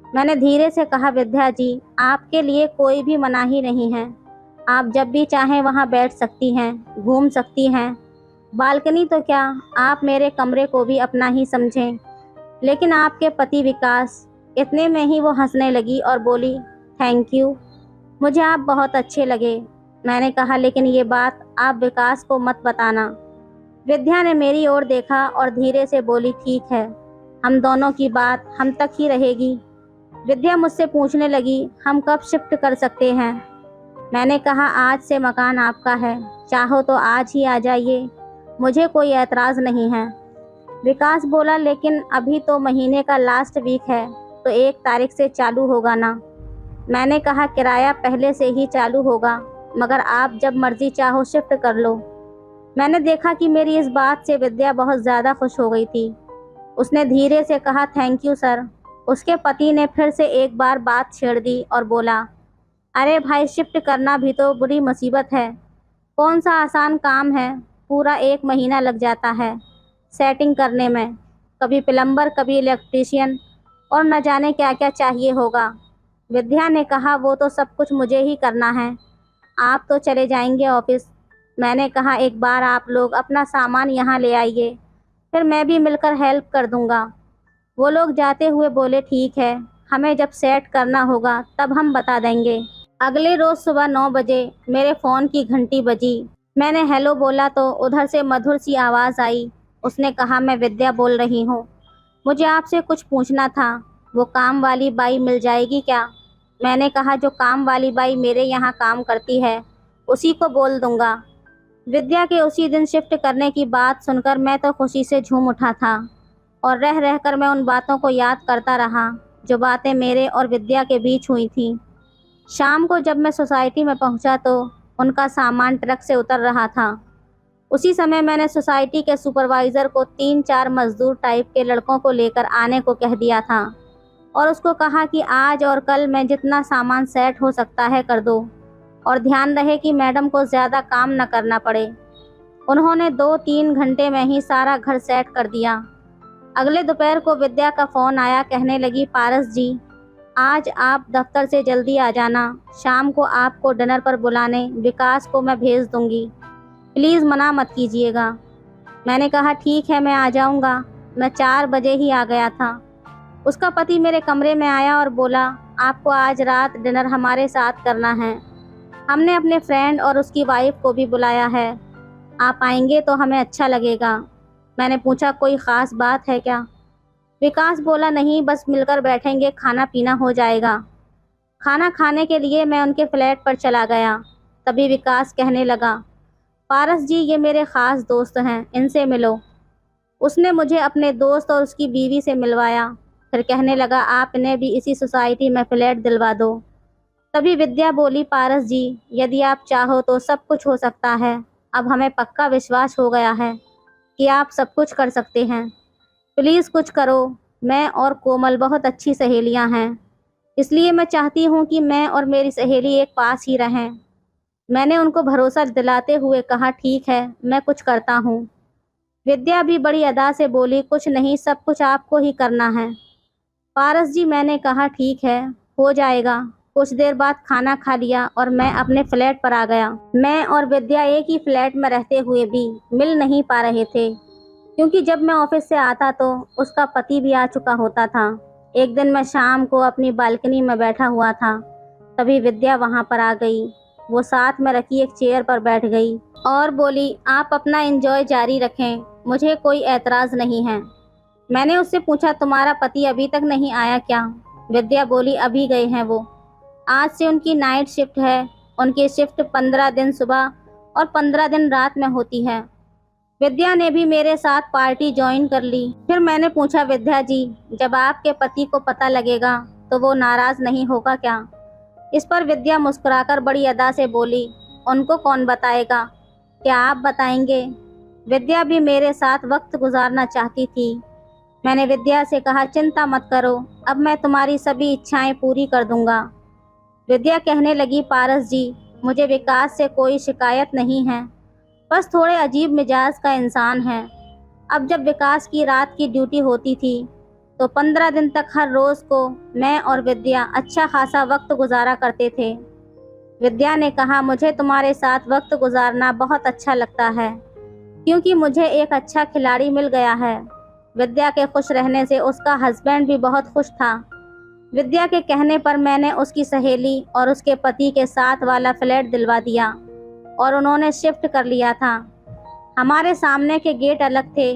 Speaker 1: मैंने धीरे से कहा, विद्या जी, आपके लिए कोई भी मनाही नहीं है, आप जब भी चाहें वहाँ बैठ सकती हैं, घूम सकती हैं। बालकनी तो क्या, आप मेरे कमरे को भी अपना ही समझें। लेकिन आपके पति विकास। इतने में ही वो हंसने लगी और बोली, थैंक यू, मुझे आप बहुत अच्छे लगे। मैंने कहा, लेकिन ये बात आप विकास को मत बताना। विद्या ने मेरी ओर देखा और धीरे से बोली, ठीक है, हम दोनों की बात हम तक ही रहेगी। विद्या मुझसे पूछने लगी, हम कब शिफ्ट कर सकते हैं? मैंने कहा, आज से मकान आपका है, चाहो तो आज ही आ जाइए, मुझे कोई एतराज़ नहीं है। विकास बोला, लेकिन अभी तो महीने का लास्ट वीक है, तो 1 तारीख से चालू होगा ना। मैंने कहा, किराया पहले से ही चालू होगा, मगर आप जब मर्जी चाहो शिफ्ट कर लो। मैंने देखा कि मेरी इस बात से विद्या बहुत ज़्यादा खुश हो गई थी। उसने धीरे से कहा, थैंक यू सर। उसके पति ने फिर से एक बार बात छेड़ दी और बोला, अरे भाई, शिफ्ट करना भी तो बुरी मुसीबत है, कौन सा आसान काम है, पूरा 1 महीना लग जाता है सेटिंग करने में, कभी प्लम्बर कभी इलेक्ट्रीशियन और न जाने क्या क्या चाहिए होगा। विद्या ने कहा, वो तो सब कुछ मुझे ही करना है, आप तो चले जाएंगे ऑफिस। मैंने कहा, एक बार आप लोग अपना सामान यहाँ ले आइए, फिर मैं भी मिलकर हेल्प कर दूँगा। वो लोग जाते हुए बोले, ठीक है, हमें जब सेट करना होगा तब हम बता देंगे। अगले रोज़ सुबह 9 बजे मेरे फ़ोन की घंटी बजी। मैंने हेलो बोला तो उधर से मधुर सी आवाज़ आई। उसने कहा, मैं विद्या बोल रही हूँ, मुझे आपसे कुछ पूछना था, वो काम वाली बाई मिल जाएगी क्या? मैंने कहा, जो काम वाली बाई मेरे यहाँ काम करती है उसी को बोल दूँगा। विद्या के उसी दिन शिफ्ट करने की बात सुनकर मैं तो खुशी से झूम उठा था और रह रहकर मैं उन बातों को याद करता रहा जो बातें मेरे और विद्या के बीच हुई थीं। शाम को जब मैं सोसाइटी में पहुंचा तो उनका सामान ट्रक से उतर रहा था। उसी समय मैंने सोसाइटी के सुपरवाइज़र को 3-4 मजदूर टाइप के लड़कों को लेकर आने को कह दिया था और उसको कहा कि आज और कल में जितना सामान सेट हो सकता है कर दो और ध्यान रहे कि मैडम को ज़्यादा काम न करना पड़े। उन्होंने 2-3 घंटे में ही सारा घर सेट कर दिया। अगले दोपहर को विद्या का फ़ोन आया, कहने लगी, पारस जी, आज आप दफ्तर से जल्दी आ जाना, शाम को आपको डिनर पर बुलाने विकास को मैं भेज दूंगी, प्लीज़ मना मत कीजिएगा। मैंने कहा, ठीक है, मैं आ जाऊंगा। मैं 4 बजे ही आ गया था। उसका पति मेरे कमरे में आया और बोला, आपको आज रात डिनर हमारे साथ करना है, हमने अपने फ्रेंड और उसकी वाइफ को भी बुलाया है, आप आएंगे तो हमें अच्छा लगेगा। मैंने पूछा, कोई ख़ास बात है क्या? विकास बोला, नहीं, बस मिलकर बैठेंगे, खाना पीना हो जाएगा। खाना खाने के लिए मैं उनके फ्लैट पर चला गया। तभी विकास कहने लगा, पारस जी, ये मेरे ख़ास दोस्त हैं, इनसे मिलो। उसने मुझे अपने दोस्त और उसकी बीवी से मिलवाया। फिर कहने लगा, आप इन्हें भी इसी सोसाइटी में फ्लैट दिलवा दो। तभी विद्या बोली, पारस जी, यदि आप चाहो तो सब कुछ हो सकता है, अब हमें पक्का विश्वास हो गया है कि आप सब कुछ कर सकते हैं, प्लीज़ कुछ करो। मैं और कोमल बहुत अच्छी सहेलियां हैं, इसलिए मैं चाहती हूं कि मैं और मेरी सहेली एक पास ही रहें। मैंने उनको भरोसा दिलाते हुए कहा, ठीक है, मैं कुछ करता हूं। विद्या भी बड़ी अदा से बोली, कुछ नहीं, सब कुछ आपको ही करना है। पारस जी, मैंने कहा, ठीक है, हो जाएगा। कुछ देर बाद खाना खा लिया और मैं अपने फ्लैट पर आ गया। मैं और विद्या एक ही फ्लैट में रहते हुए भी मिल नहीं पा रहे थे, क्योंकि जब मैं ऑफिस से आता तो उसका पति भी आ चुका होता था। एक दिन मैं शाम को अपनी बालकनी में बैठा हुआ था, तभी विद्या वहां पर आ गई। वो साथ में रखी एक चेयर पर बैठ गई और बोली, आप अपना एंजॉय जारी रखें, मुझे कोई एतराज़ नहीं है। मैंने उससे पूछा, तुम्हारा पति अभी तक नहीं आया क्या? विद्या बोली, अभी गए हैं वो, आज से उनकी नाइट शिफ्ट है। उनकी शिफ्ट 15 दिन सुबह और 15 दिन रात में होती है। विद्या ने भी मेरे साथ पार्टी ज्वाइन कर ली। फिर मैंने पूछा, विद्या जी, जब आपके पति को पता लगेगा तो वो नाराज़ नहीं होगा क्या? इस पर विद्या मुस्कुराकर बड़ी अदा से बोली, उनको कौन बताएगा, क्या आप बताएंगे? विद्या भी मेरे साथ वक्त गुजारना चाहती थी। मैंने विद्या से कहा, चिंता मत करो, अब मैं तुम्हारी सभी इच्छाएं पूरी कर दूंगा। विद्या कहने लगी, पारस जी, मुझे विकास से कोई शिकायत नहीं है, बस थोड़े अजीब मिजाज का इंसान है। अब जब विकास की रात की ड्यूटी होती थी तो 15 दिन तक हर रोज़ को मैं और विद्या अच्छा खासा वक्त गुजारा करते थे। विद्या ने कहा, मुझे तुम्हारे साथ वक्त गुजारना बहुत अच्छा लगता है, क्योंकि मुझे एक अच्छा खिलाड़ी मिल गया है। विद्या के खुश रहने से उसका हस्बैंड भी बहुत खुश था। विद्या के कहने पर मैंने उसकी सहेली और उसके पति के साथ वाला फ्लैट दिलवा दिया और उन्होंने शिफ्ट कर लिया था। हमारे सामने के गेट अलग थे,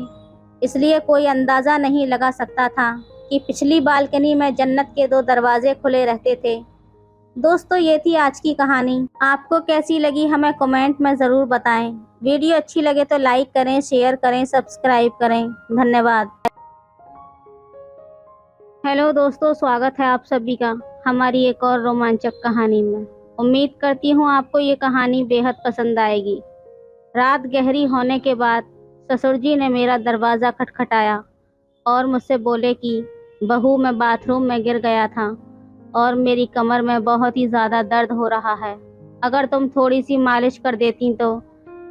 Speaker 1: इसलिए कोई अंदाज़ा नहीं लगा सकता था कि पिछली बालकनी में जन्नत के 2 दरवाजे खुले रहते थे। दोस्तों, ये थी आज की कहानी। आपको कैसी लगी हमें कमेंट में ज़रूर बताएं। वीडियो अच्छी लगे तो लाइक करें, शेयर करें, सब्सक्राइब करें। धन्यवाद। हेलो दोस्तों, स्वागत है आप सभी का हमारी एक और रोमांचक कहानी में। उम्मीद करती हूँ आपको ये कहानी बेहद पसंद आएगी। रात गहरी होने के बाद ससुर जी ने मेरा दरवाज़ा खटखटाया और मुझसे बोले कि बहू, मैं बाथरूम में गिर गया था और मेरी कमर में बहुत ही ज़्यादा दर्द हो रहा है। अगर तुम थोड़ी सी मालिश कर देती तो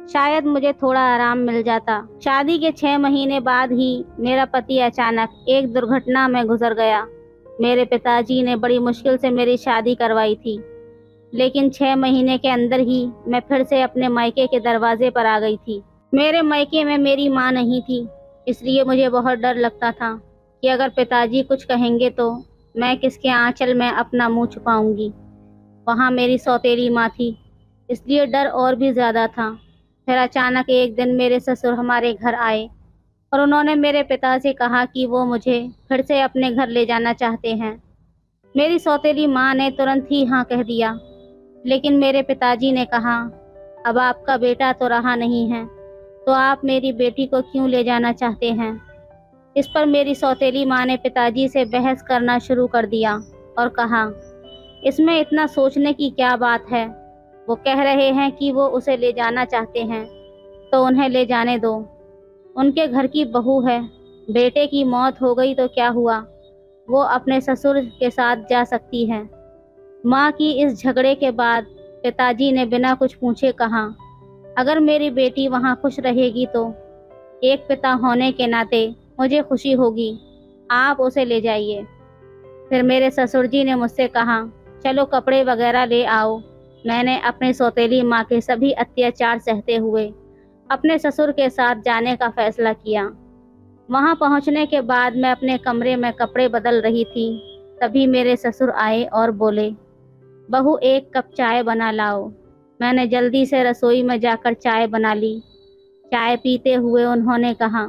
Speaker 1: शायद मुझे थोड़ा आराम मिल जाता। शादी के 6 महीने बाद ही मेरा पति अचानक एक दुर्घटना में गुजर गया। मेरे पिताजी ने बड़ी मुश्किल से मेरी शादी करवाई थी, लेकिन 6 महीने के अंदर ही मैं फिर से अपने मायके के दरवाजे पर आ गई थी। मेरे मायके में मेरी माँ नहीं थी, इसलिए मुझे बहुत डर लगता था कि अगर पिताजी कुछ कहेंगे तो मैं किसके आंचल में अपना मुंह छुपाऊंगी। वहाँ मेरी सौतेली माँ थी, इसलिए डर और भी ज़्यादा था। फिर अचानक एक दिन मेरे ससुर हमारे घर आए और उन्होंने मेरे पिता से कहा कि वो मुझे फिर से अपने घर ले जाना चाहते हैं। मेरी सौतेली माँ ने तुरंत ही हाँ कह दिया, लेकिन मेरे पिताजी ने कहा, अब आपका बेटा तो रहा नहीं है, तो आप मेरी बेटी को क्यों ले जाना चाहते हैं। इस पर मेरी सौतेली माँ ने पिताजी से बहस करना शुरू कर दिया और कहा, इसमें इतना सोचने की क्या बात है। वो कह रहे हैं कि वो उसे ले जाना चाहते हैं, तो उन्हें ले जाने दो। उनके घर की बहू है, बेटे की मौत हो गई तो क्या हुआ, वो अपने ससुर के साथ जा सकती है। माँ की इस झगड़े के बाद पिताजी ने बिना कुछ पूछे कहा, अगर मेरी बेटी वहाँ खुश रहेगी तो एक पिता होने के नाते मुझे खुशी होगी, आप उसे ले जाइए। फिर मेरे ससुर जी ने मुझसे कहा, चलो कपड़े वगैरह ले आओ। मैंने अपनी सौतेली माँ के सभी अत्याचार सहते हुए अपने ससुर के साथ जाने का फैसला किया। वहाँ पहुँचने के बाद मैं अपने कमरे में कपड़े बदल रही थी, तभी मेरे ससुर आए और बोले, बहू, एक कप चाय बना लाओ। मैंने जल्दी से रसोई में जाकर चाय बना ली। चाय पीते हुए उन्होंने कहा,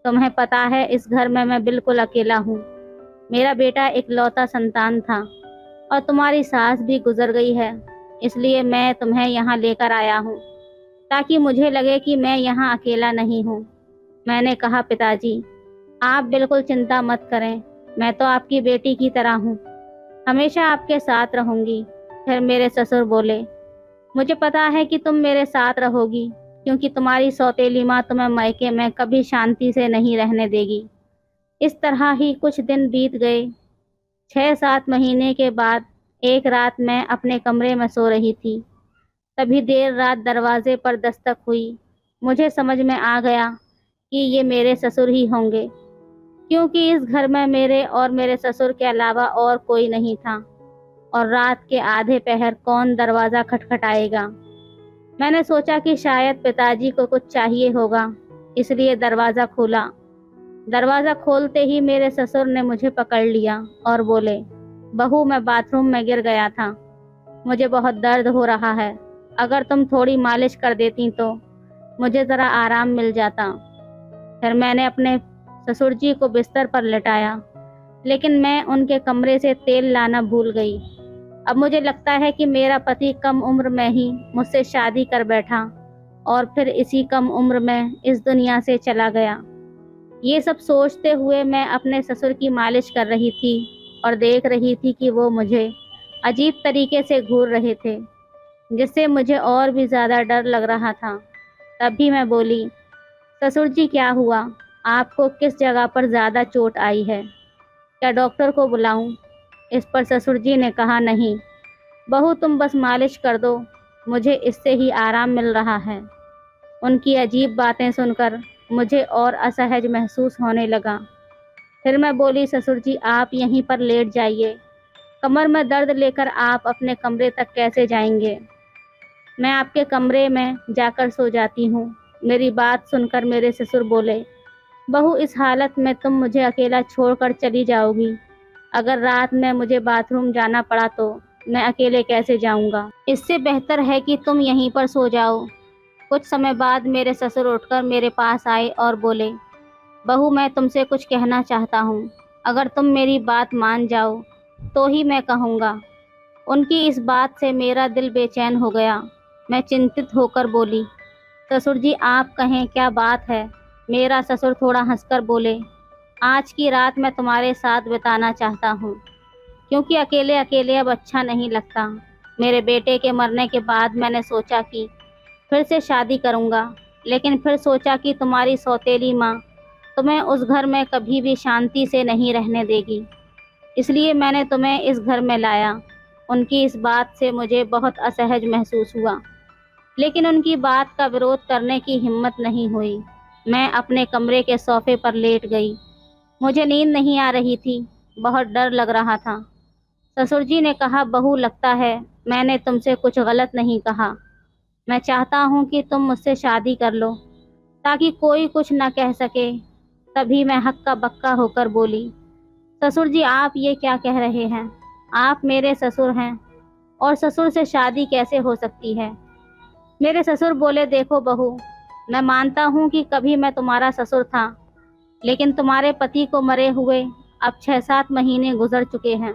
Speaker 1: तुम्हें पता है इस घर में मैं बिल्कुल अकेला हूँ। मेरा बेटा इकलौता संतान था और तुम्हारी सास भी गुजर गई है, इसलिए मैं तुम्हें यहाँ लेकर आया हूँ ताकि मुझे लगे कि मैं यहाँ अकेला नहीं हूँ। मैंने कहा, पिताजी आप बिल्कुल चिंता मत करें, मैं तो आपकी बेटी की तरह हूँ, हमेशा आपके साथ रहूँगी। फिर मेरे ससुर बोले, मुझे पता है कि तुम मेरे साथ रहोगी, क्योंकि तुम्हारी सौतेली माँ तुम्हें मायके में कभी शांति से नहीं रहने देगी। इस तरह ही कुछ दिन बीत गए। 6-7 महीने के बाद एक रात मैं अपने कमरे में सो रही थी, तभी देर रात दरवाजे पर दस्तक हुई। मुझे समझ में आ गया कि ये मेरे ससुर ही होंगे, क्योंकि इस घर में मेरे और मेरे ससुर के अलावा और कोई नहीं था। और रात के आधे पहर कौन दरवाज़ा खटखटाएगा। मैंने सोचा कि शायद पिताजी को कुछ चाहिए होगा, इसलिए दरवाज़ा खोला। दरवाज़ा खोलते ही मेरे ससुर ने मुझे पकड़ लिया और बोले, बहू, मैं बाथरूम में गिर गया था, मुझे बहुत दर्द हो रहा है, अगर तुम थोड़ी मालिश कर देती तो मुझे ज़रा आराम मिल जाता। फिर मैंने अपने ससुर जी को बिस्तर पर लेटाया, लेकिन मैं उनके कमरे से तेल लाना भूल गई। अब मुझे लगता है कि मेरा पति कम उम्र में ही मुझसे शादी कर बैठा और फिर इसी कम उम्र में इस दुनिया से चला गया। ये सब सोचते हुए मैं अपने ससुर की मालिश कर रही थी और देख रही थी कि वो मुझे अजीब तरीके से घूर रहे थे, जिससे मुझे और भी ज़्यादा डर लग रहा था। तभी मैं बोली, ससुर जी क्या हुआ, आपको किस जगह पर ज़्यादा चोट आई है, क्या डॉक्टर को बुलाऊं? इस पर ससुर जी ने कहा, नहीं बहू, तुम बस मालिश कर दो, मुझे इससे ही आराम मिल रहा है। उनकी अजीब बातें सुनकर मुझे और असहज महसूस होने लगा। फिर मैं बोली, ससुर जी आप यहीं पर लेट जाइए, कमर में दर्द लेकर आप अपने कमरे तक कैसे जाएंगे, मैं आपके कमरे में जाकर सो जाती हूँ। मेरी बात सुनकर मेरे ससुर बोले, बहू, इस हालत में तुम मुझे अकेला छोड़कर चली जाओगी, अगर रात में मुझे बाथरूम जाना पड़ा तो मैं अकेले कैसे जाऊंगा। इससे बेहतर है कि तुम यहीं पर सो जाओ। कुछ समय बाद मेरे ससुर उठकर मेरे पास आए और बोले, बहू मैं तुमसे कुछ कहना चाहता हूँ। अगर तुम मेरी बात मान जाओ तो ही मैं कहूँगा। उनकी इस बात से मेरा दिल बेचैन हो गया। मैं चिंतित होकर बोली, ससुर जी आप कहें क्या बात है। मेरा ससुर थोड़ा हंसकर बोले, आज की रात मैं तुम्हारे साथ बिताना चाहता हूँ, क्योंकि अकेले अकेले अब अच्छा नहीं लगता। मेरे बेटे के मरने के बाद मैंने सोचा कि फिर से शादी करूँगा, लेकिन फिर सोचा कि तुम्हारी सौतेली माँ तुम्हें उस घर में कभी भी शांति से नहीं रहने देगी, इसलिए मैंने तुम्हें इस घर में लाया। उनकी इस बात से मुझे बहुत असहज महसूस हुआ, लेकिन उनकी बात का विरोध करने की हिम्मत नहीं हुई। मैं अपने कमरे के सोफे पर लेट गई। मुझे नींद नहीं आ रही थी, बहुत डर लग रहा था। ससुर जी ने कहा, बहू लगता है मैंने तुमसे कुछ गलत नहीं कहा। मैं चाहता हूँ कि तुम मुझसे शादी कर लो ताकि कोई कुछ न कह सके। तभी मैं हक्का बक्का होकर बोली, ससुर जी आप ये क्या कह रहे हैं। आप मेरे ससुर हैं और ससुर से शादी कैसे हो सकती है। मेरे ससुर बोले, देखो बहू, मैं मानता हूँ कि कभी मैं तुम्हारा ससुर था, लेकिन तुम्हारे पति को मरे हुए अब 6-7 महीने गुजर चुके हैं।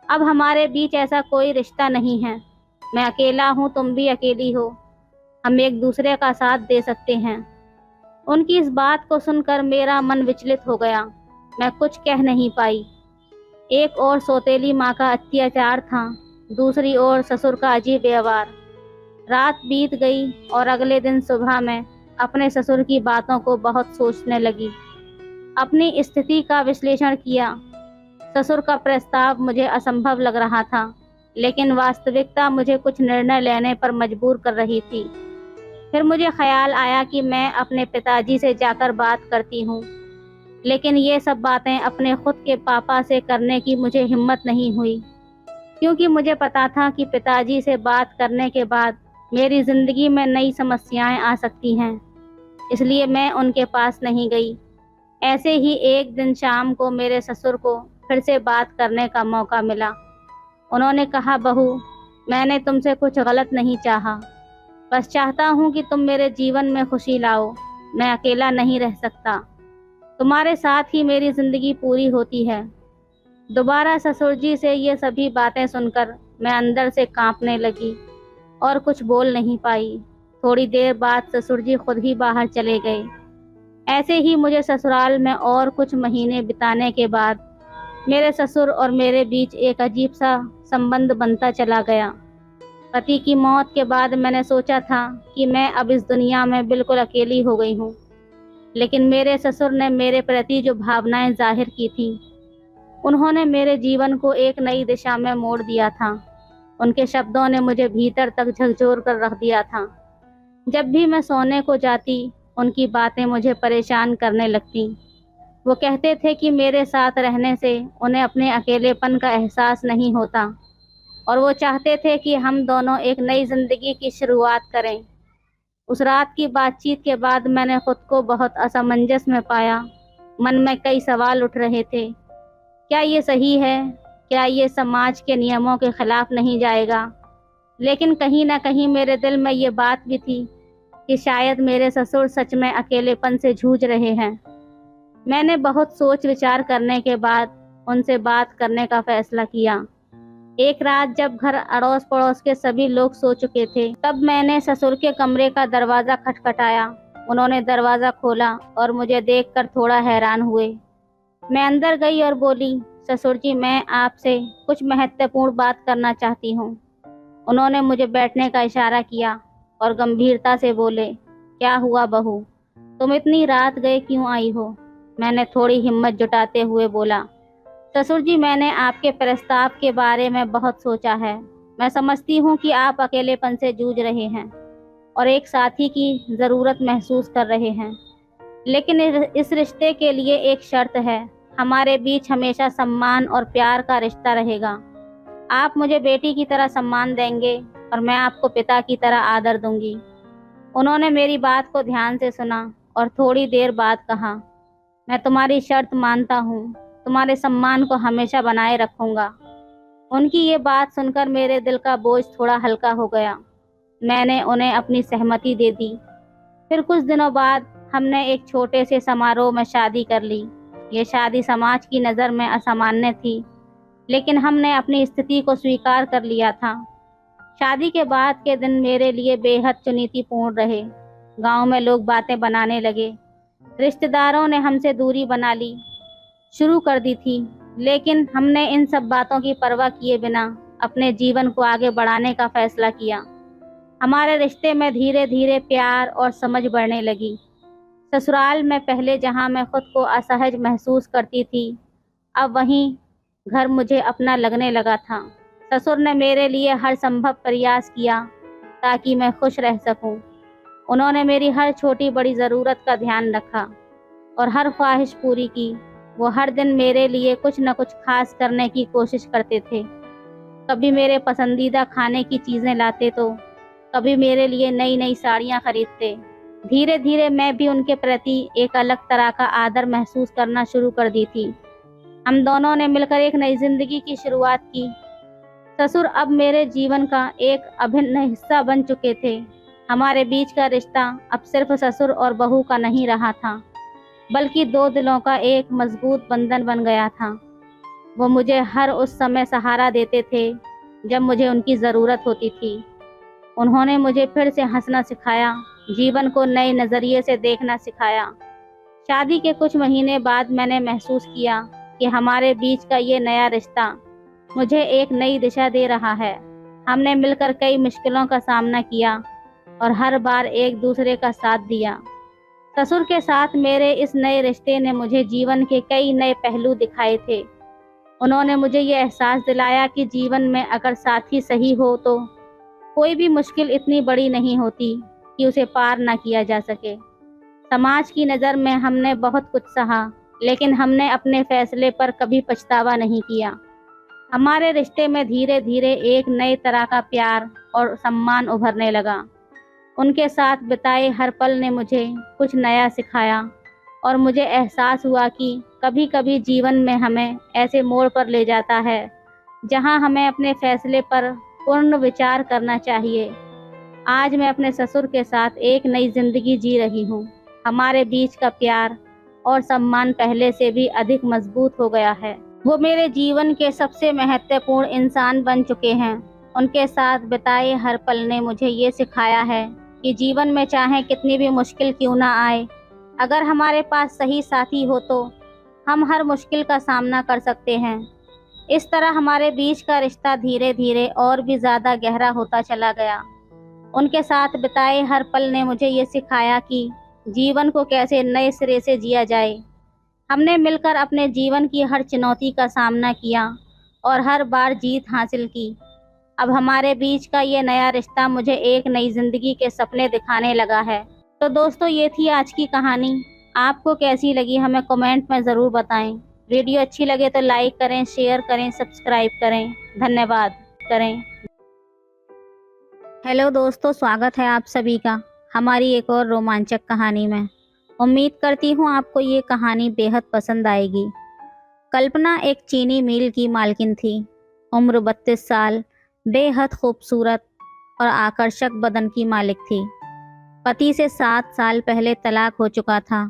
Speaker 1: अब हमारे बीच ऐसा कोई रिश्ता नहीं है। मैं अकेला हूँ, तुम भी अकेली हो। हम एक दूसरे का साथ दे सकते हैं। उनकी इस बात को सुनकर मेरा मन विचलित हो गया। मैं कुछ कह नहीं पाई। एक ओर सौतेली माँ का अत्याचार था, दूसरी ओर ससुर का अजीब व्यवहार। रात बीत गई और अगले दिन सुबह मैं अपने ससुर की बातों को बहुत सोचने लगी। अपनी स्थिति का विश्लेषण किया। ससुर का प्रस्ताव मुझे असंभव लग रहा था, लेकिन वास्तविकता मुझे कुछ निर्णय लेने पर मजबूर कर रही थी। फिर मुझे ख्याल आया कि मैं अपने पिताजी से जाकर बात करती हूँ, लेकिन ये सब बातें अपने खुद के पापा से करने की मुझे हिम्मत नहीं हुई, क्योंकि मुझे पता था कि पिताजी से बात करने के बाद मेरी ज़िंदगी में नई समस्याएं आ सकती हैं। इसलिए मैं उनके पास नहीं गई। ऐसे ही एक दिन शाम को मेरे ससुर को फिर से बात करने का मौका मिला। उन्होंने कहा, बहू मैंने तुमसे कुछ गलत नहीं चाहा, बस चाहता हूँ कि तुम मेरे जीवन में खुशी लाओ। मैं अकेला नहीं रह सकता, तुम्हारे साथ ही मेरी ज़िंदगी पूरी होती है। दोबारा ससुर जी से ये सभी बातें सुनकर मैं अंदर से कांपने लगी और कुछ बोल नहीं पाई। थोड़ी देर बाद ससुर जी खुद ही बाहर चले गए। ऐसे ही मुझे ससुराल में और कुछ महीने बिताने के बाद मेरे ससुर और मेरे बीच एक अजीब सा संबंध बनता चला गया। पति की मौत के बाद मैंने सोचा था कि मैं अब इस दुनिया में बिल्कुल अकेली हो गई हूँ, लेकिन मेरे ससुर ने मेरे प्रति जो भावनाएं जाहिर की थी, उन्होंने मेरे जीवन को एक नई दिशा में मोड़ दिया था। उनके शब्दों ने मुझे भीतर तक झकझोर कर रख दिया था। जब भी मैं सोने को जाती, उनकी बातें मुझे परेशान करने लगती। वो कहते थे कि मेरे साथ रहने से उन्हें अपने अकेलेपन का एहसास नहीं होता, और वो चाहते थे कि हम दोनों एक नई ज़िंदगी की शुरुआत करें। उस रात की बातचीत के बाद मैंने खुद को बहुत असमंजस में पाया। मन में कई सवाल उठ रहे थे। क्या ये सही है? क्या ये समाज के नियमों के खिलाफ नहीं जाएगा? लेकिन कहीं ना कहीं मेरे दिल में ये बात भी थी कि शायद मेरे ससुर सच में अकेलेपन से जूझ रहे हैं। मैंने बहुत सोच विचार करने के बाद उनसे बात करने का फैसला किया। एक रात जब घर अड़ोस पड़ोस के सभी लोग सो चुके थे, तब मैंने ससुर के कमरे का दरवाज़ा खटखटाया। उन्होंने दरवाज़ा खोला और मुझे देखकर थोड़ा हैरान हुए। मैं अंदर गई और बोली, ससुर जी मैं आपसे कुछ महत्वपूर्ण बात करना चाहती हूँ। उन्होंने मुझे बैठने का इशारा किया और गंभीरता से बोले, क्या हुआ बहू, तुम इतनी रात गए क्यों आई हो? मैंने थोड़ी हिम्मत जुटाते हुए बोला, ससुर जी मैंने आपके प्रस्ताव के बारे में बहुत सोचा है। मैं समझती हूँ कि आप अकेलेपन से जूझ रहे हैं और एक साथी की ज़रूरत महसूस कर रहे हैं, लेकिन इस रिश्ते के लिए एक शर्त है। हमारे बीच हमेशा सम्मान और प्यार का रिश्ता रहेगा। आप मुझे बेटी की तरह सम्मान देंगे और मैं आपको पिता की तरह आदर दूंगी। उन्होंने मेरी बात को ध्यान से सुना और थोड़ी देर बाद कहा, मैं तुम्हारी शर्त मानता हूँ, तुम्हारे सम्मान को हमेशा बनाए रखूँगा। उनकी ये बात सुनकर मेरे दिल का बोझ थोड़ा हल्का हो गया। मैंने उन्हें अपनी सहमति दे दी। फिर कुछ दिनों बाद हमने एक छोटे से समारोह में शादी कर ली। ये शादी समाज की नज़र में असामान्य थी, लेकिन हमने अपनी स्थिति को स्वीकार कर लिया था। शादी के बाद के दिन मेरे लिए बेहद चुनौतीपूर्ण रहे। गांव में लोग बातें बनाने लगे, रिश्तेदारों ने हमसे दूरी बना ली शुरू कर दी थी, लेकिन हमने इन सब बातों की परवाह किए बिना अपने जीवन को आगे बढ़ाने का फैसला किया। हमारे रिश्ते में धीरे धीरे प्यार और समझ बढ़ने लगी। ससुराल में पहले जहां मैं खुद को असहज महसूस करती थी, अब वहीं घर मुझे अपना लगने लगा था। ससुर ने मेरे लिए हर संभव प्रयास किया ताकि मैं खुश रह सकूं। उन्होंने मेरी हर छोटी बड़ी ज़रूरत का ध्यान रखा और हर ख्वाहिश पूरी की। वो हर दिन मेरे लिए कुछ न कुछ खास करने की कोशिश करते थे। कभी मेरे पसंदीदा खाने की चीज़ें लाते तो कभी मेरे लिए नई नई साड़ियाँ खरीदते। धीरे धीरे मैं भी उनके प्रति एक अलग तरह का आदर महसूस करना शुरू कर दी थी। हम दोनों ने मिलकर एक नई जिंदगी की शुरुआत की। ससुर अब मेरे जीवन का एक अभिन्न हिस्सा बन चुके थे। हमारे बीच का रिश्ता अब सिर्फ ससुर और बहू का नहीं रहा था, बल्कि दो दिलों का एक मजबूत बंधन बन गया था। वो मुझे हर उस समय सहारा देते थे जब मुझे उनकी ज़रूरत होती थी। उन्होंने मुझे फिर से हंसना सिखाया, जीवन को नए नज़रिए से देखना सिखाया। शादी के कुछ महीने बाद मैंने महसूस किया कि हमारे बीच का ये नया रिश्ता मुझे एक नई दिशा दे रहा है। हमने मिलकर कई मुश्किलों का सामना किया और हर बार एक दूसरे का साथ दिया। ससुर के साथ मेरे इस नए रिश्ते ने मुझे जीवन के कई नए पहलू दिखाए थे। उन्होंने मुझे ये एहसास दिलाया कि जीवन में अगर साथी सही हो तो कोई भी मुश्किल इतनी बड़ी नहीं होती कि उसे पार ना किया जा सके। समाज की नज़र में हमने बहुत कुछ सहा, लेकिन हमने अपने फैसले पर कभी पछतावा नहीं किया। हमारे रिश्ते में धीरे धीरे एक नए तरह का प्यार और सम्मान उभरने लगा। उनके साथ बिताए हर पल ने मुझे कुछ नया सिखाया और मुझे एहसास हुआ कि कभी कभी जीवन में हमें ऐसे मोड़ पर ले जाता है जहां हमें अपने फैसले पर पूर्ण विचार करना चाहिए। आज मैं अपने ससुर के साथ एक नई जिंदगी जी रही हूँ। हमारे बीच का प्यार और सम्मान पहले से भी अधिक मजबूत हो गया है। वो मेरे जीवन के सबसे महत्वपूर्ण इंसान बन चुके हैं। उनके साथ बिताए हर पल ने मुझे ये सिखाया है कि जीवन में चाहे कितनी भी मुश्किल क्यों ना आए, अगर हमारे पास सही साथी हो तो हम हर मुश्किल का सामना कर सकते हैं। इस तरह हमारे बीच का रिश्ता धीरे धीरे और भी ज़्यादा गहरा होता चला गया। उनके साथ बिताए हर पल ने मुझे ये सिखाया कि जीवन को कैसे नए सिरे से जिया जाए। हमने मिलकर अपने जीवन की हर चुनौती का सामना किया और हर बार जीत हासिल की। अब हमारे बीच का ये नया रिश्ता मुझे एक नई ज़िंदगी के सपने दिखाने लगा है। तो दोस्तों, ये थी आज की कहानी। आपको कैसी लगी हमें कमेंट में ज़रूर बताएं। वीडियो अच्छी लगे तो लाइक करें, शेयर करें, सब्सक्राइब करें। धन्यवाद करें। हेलो दोस्तों, स्वागत है आप सभी का हमारी एक और रोमांचक कहानी में। उम्मीद करती हूँ आपको ये कहानी बेहद पसंद आएगी। कल्पना एक चीनी मिल की मालकिन थी। उम्र 32 साल, बेहद खूबसूरत और आकर्षक बदन की मालिक थी। पति से 7 साल पहले तलाक हो चुका था।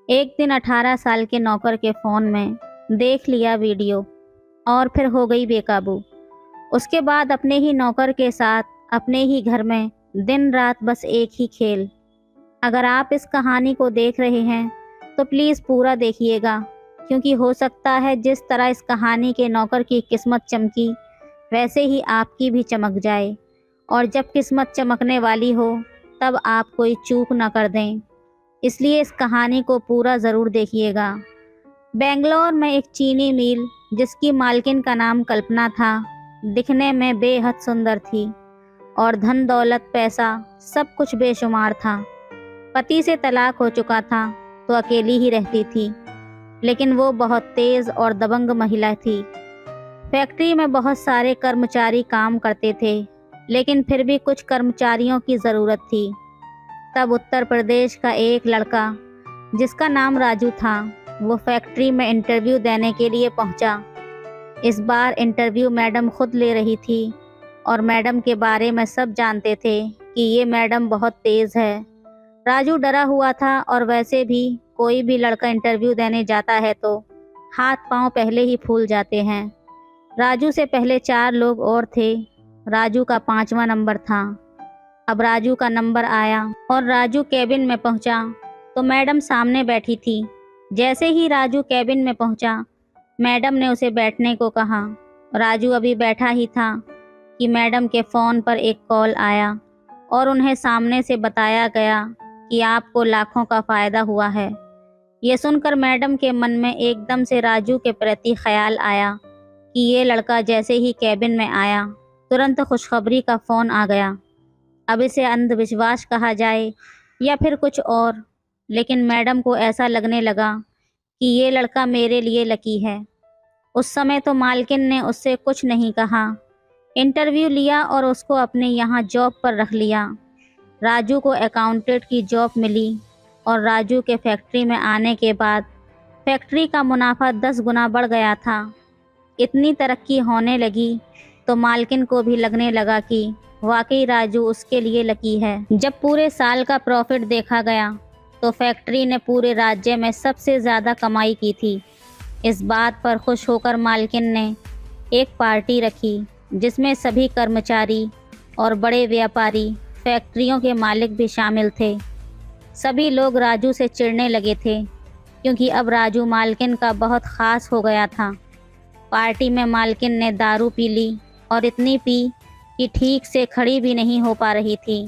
Speaker 1: एक दिन 18 साल के नौकर के फ़ोन में देख लिया वीडियो और फिर हो गई बेकाबू। उसके बाद अपने ही नौकर के साथ अपने ही घर में दिन रात बस एक ही खेल। अगर आप इस कहानी को देख रहे हैं तो प्लीज़ पूरा देखिएगा, क्योंकि हो सकता है जिस तरह इस कहानी के नौकर की किस्मत चमकी वैसे ही आपकी भी चमक जाए। और जब किस्मत चमकने वाली हो तब आप कोई चूक ना कर दें, इसलिए इस कहानी को पूरा ज़रूर देखिएगा। बेंगलोर में एक चीनी मिल जिसकी मालकिन का नाम कल्पना था, दिखने में बेहद सुंदर थी और धन दौलत पैसा सब कुछ बेशुमार था। पति से तलाक हो चुका था तो अकेली ही रहती थी, लेकिन वो बहुत तेज़ और दबंग महिला थी। फैक्ट्री में बहुत सारे कर्मचारी काम करते थे, लेकिन फिर भी कुछ कर्मचारियों की ज़रूरत थी। तब उत्तर प्रदेश का एक लड़का जिसका नाम राजू था, वो फैक्ट्री में इंटरव्यू देने के लिए पहुंचा। इस बार इंटरव्यू मैडम खुद ले रही थी और मैडम के बारे में सब जानते थे कि ये मैडम बहुत तेज़ है। राजू डरा हुआ था और वैसे भी कोई भी लड़का इंटरव्यू देने जाता है तो हाथ पांव पहले ही फूल जाते हैं। राजू से पहले 4 लोग और थे। राजू का 5वां नंबर था। अब राजू का नंबर आया और राजू केबिन में पहुंचा तो मैडम सामने बैठी थी। जैसे ही राजू केबिन में पहुंचा, मैडम ने उसे बैठने को कहा। राजू अभी बैठा ही था कि मैडम के फ़ोन पर एक कॉल आया और उन्हें सामने से बताया गया कि आपको लाखों का फ़ायदा हुआ है। ये सुनकर मैडम के मन में एकदम से राजू के प्रति ख्याल आया कि ये लड़का जैसे ही केबिन में आया, तुरंत खुशखबरी का फ़ोन आ गया। अब इसे अंधविश्वास कहा जाए या फिर कुछ और, लेकिन मैडम को ऐसा लगने लगा कि ये लड़का मेरे लिए लकी है। उस समय तो मालकिन ने उससे कुछ नहीं कहा, इंटरव्यू लिया और उसको अपने यहाँ जॉब पर रख लिया। राजू को अकाउंटेंट की जॉब मिली और राजू के फैक्ट्री में आने के बाद फैक्ट्री का मुनाफा 10 गुना बढ़ गया था। इतनी तरक्की होने लगी तो मालकिन को भी लगने लगा कि वाकई राजू उसके लिए लकी है। जब पूरे साल का प्रॉफिट देखा गया तो फैक्ट्री ने पूरे राज्य में सबसे ज़्यादा कमाई की थी। इस बात पर खुश होकर मालकिन ने एक पार्टी रखी जिसमें सभी कर्मचारी और बड़े व्यापारी, फैक्ट्रियों के मालिक भी शामिल थे। सभी लोग राजू से चिढ़ने लगे थे क्योंकि अब राजू मालकिन का बहुत ख़ास हो गया था। पार्टी में मालकिन ने दारू पी ली और इतनी पी कि ठीक से खड़ी भी नहीं हो पा रही थी।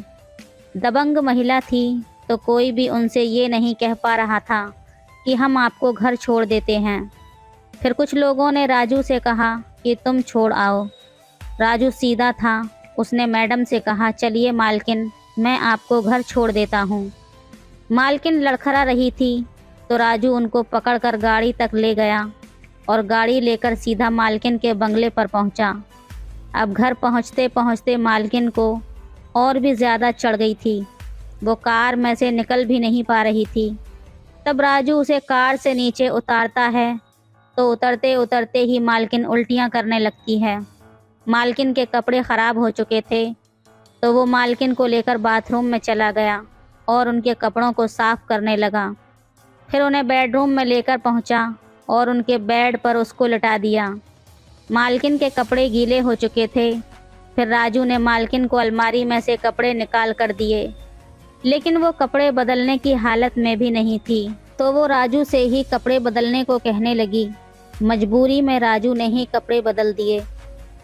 Speaker 1: दबंग महिला थी तो कोई भी उनसे ये नहीं कह पा रहा था कि हम आपको घर छोड़ देते हैं। फिर कुछ लोगों ने राजू से कहा कि तुम छोड़ आओ। राजू सीधा था, उसने मैडम से कहा, चलिए मालकिन, मैं आपको घर छोड़ देता हूँ। मालकिन लड़खड़ा रही थी तो राजू उनको पकड़कर गाड़ी तक ले गया और गाड़ी लेकर सीधा मालकिन के बंगले पर पहुँचा। अब घर पहुँचते पहुँचते मालकिन को और भी ज़्यादा चढ़ गई थी। वो कार में से निकल भी नहीं पा रही थी। तब राजू उसे कार से नीचे उतारता है तो उतरते उतरते ही मालकिन उल्टियाँ करने लगती है। मालकिन के कपड़े ख़राब हो चुके थे तो वो मालकिन को लेकर बाथरूम में चला गया और उनके कपड़ों को साफ़ करने लगा। फिर उन्हें बेडरूम में लेकर पहुंचा और उनके बेड पर उसको लिटा दिया। मालकिन के कपड़े गीले हो चुके थे। फिर राजू ने मालकिन को अलमारी में से कपड़े निकाल कर दिए, लेकिन वो कपड़े बदलने की हालत में भी नहीं थी, तो वो राजू से ही कपड़े बदलने को कहने लगी। मजबूरी में राजू ने ही कपड़े बदल दिए।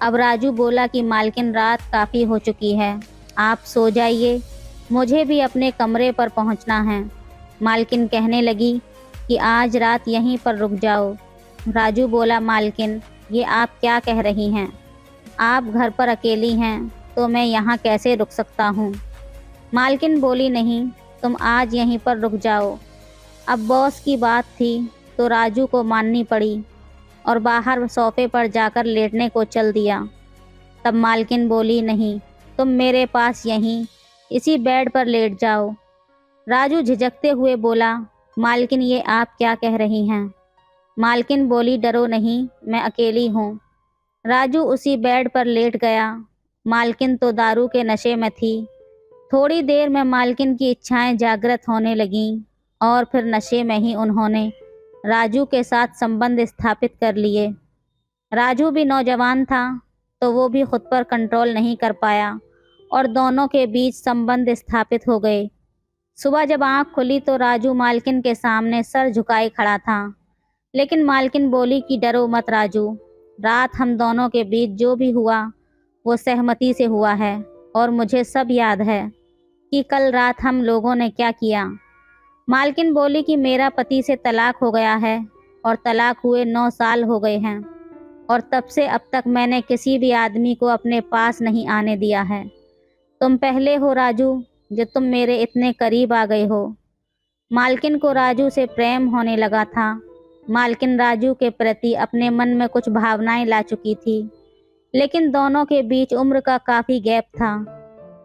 Speaker 1: अब राजू बोला कि मालकिन, रात काफ़ी हो चुकी है, आप सो जाइए, मुझे भी अपने कमरे पर पहुंचना है। मालकिन कहने लगी कि आज रात यहीं पर रुक जाओ। राजू बोला, मालकिन, ये आप क्या कह रही हैं? आप घर पर अकेली हैं तो मैं यहाँ कैसे रुक सकता हूँ? मालकिन बोली, नहीं, तुम आज यहीं पर रुक जाओ। अब बॉस की बात थी तो राजू को माननी पड़ी और बाहर सोफे पर जाकर लेटने को चल दिया। तब मालकिन बोली, नहीं, तुम मेरे पास यहीं इसी बेड पर लेट जाओ। राजू झिझकते हुए बोला, मालकिन, ये आप क्या कह रही हैं? मालकिन बोली, डरो नहीं, मैं अकेली हूँ। राजू उसी बेड पर लेट गया। मालकिन तो दारू के नशे में थी। थोड़ी देर में मालकिन की इच्छाएं जागृत होने लगीं और फिर नशे में ही उन्होंने राजू के साथ संबंध स्थापित कर लिए। राजू भी नौजवान था तो वो भी खुद पर कंट्रोल नहीं कर पाया और दोनों के बीच संबंध स्थापित हो गए। सुबह जब आँख खुली तो राजू मालकिन के सामने सर झुकाए खड़ा था, लेकिन मालकिन बोली कि डरो मत राजू, रात हम दोनों के बीच जो भी हुआ वो सहमति से हुआ है और मुझे सब याद है कि कल रात हम लोगों ने क्या किया। मालकिन बोली कि मेरा पति से तलाक हो गया है और तलाक हुए 9 साल हो गए हैं और तब से अब तक मैंने किसी भी आदमी को अपने पास नहीं आने दिया है। तुम पहले हो राजू जो तुम मेरे इतने करीब आ गए हो। मालकिन को राजू से प्रेम होने लगा था। मालकिन राजू के प्रति अपने मन में कुछ भावनाएं ला चुकी थी, लेकिन दोनों के बीच उम्र का काफ़ी गैप था।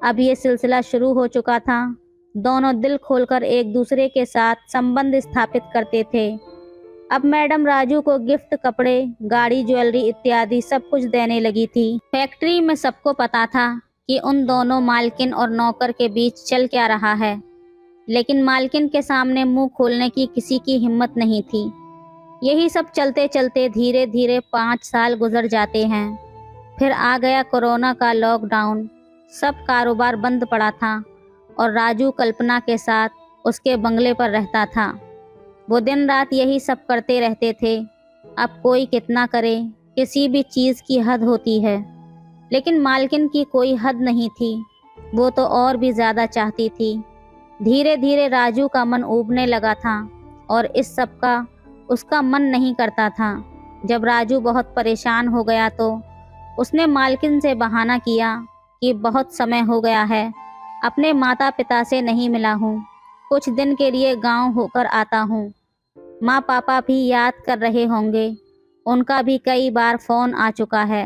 Speaker 1: अब ये सिलसिला शुरू हो चुका था। दोनों दिल खोलकर एक दूसरे के साथ संबंध स्थापित करते थे। अब मैडम राजू को गिफ्ट, कपड़े, गाड़ी, ज्वेलरी इत्यादि सब कुछ देने लगी थी। फैक्ट्री में सबको पता था कि उन दोनों मालकिन और नौकर के बीच चल क्या रहा है, लेकिन मालकिन के सामने मुंह खोलने की किसी की हिम्मत नहीं थी। यही सब चलते चलते धीरे धीरे 5 साल गुजर जाते हैं। फिर आ गया कोरोना का लॉकडाउन। सब कारोबार बंद पड़ा था और राजू कल्पना के साथ उसके बंगले पर रहता था। वो दिन रात यही सब करते रहते थे। अब कोई कितना करे, किसी भी चीज़ की हद होती है, लेकिन मालकिन की कोई हद नहीं थी। वो तो और भी ज़्यादा चाहती थी। धीरे धीरे राजू का मन ऊबने लगा था और इस सब का उसका मन नहीं करता था। जब राजू बहुत परेशान हो गया तो उसने मालकिन से बहाना किया कि बहुत समय हो गया है, अपने माता पिता से नहीं मिला हूँ, कुछ दिन के लिए गांव होकर आता हूँ। माँ पापा भी याद कर रहे होंगे, उनका भी कई बार फ़ोन आ चुका है।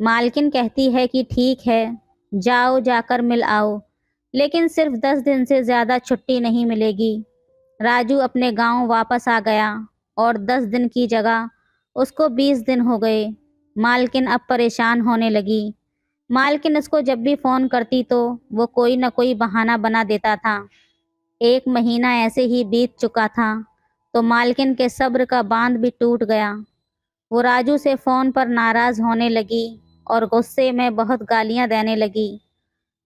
Speaker 1: मालकिन कहती है कि ठीक है, जाओ जाकर मिल आओ, लेकिन सिर्फ 10 दिन से ज़्यादा छुट्टी नहीं मिलेगी। राजू अपने गांव वापस आ गया और 10 दिन की जगह उसको 20 दिन हो गए। मालकिन अब परेशान होने लगी। मालकिन उसको जब भी फ़ोन करती तो वो कोई न कोई बहाना बना देता था। 1 महीना ऐसे ही बीत चुका था तो मालकिन के सब्र का बांध भी टूट गया। वो राजू से फ़ोन पर नाराज़ होने लगी और गुस्से में बहुत गालियां देने लगी।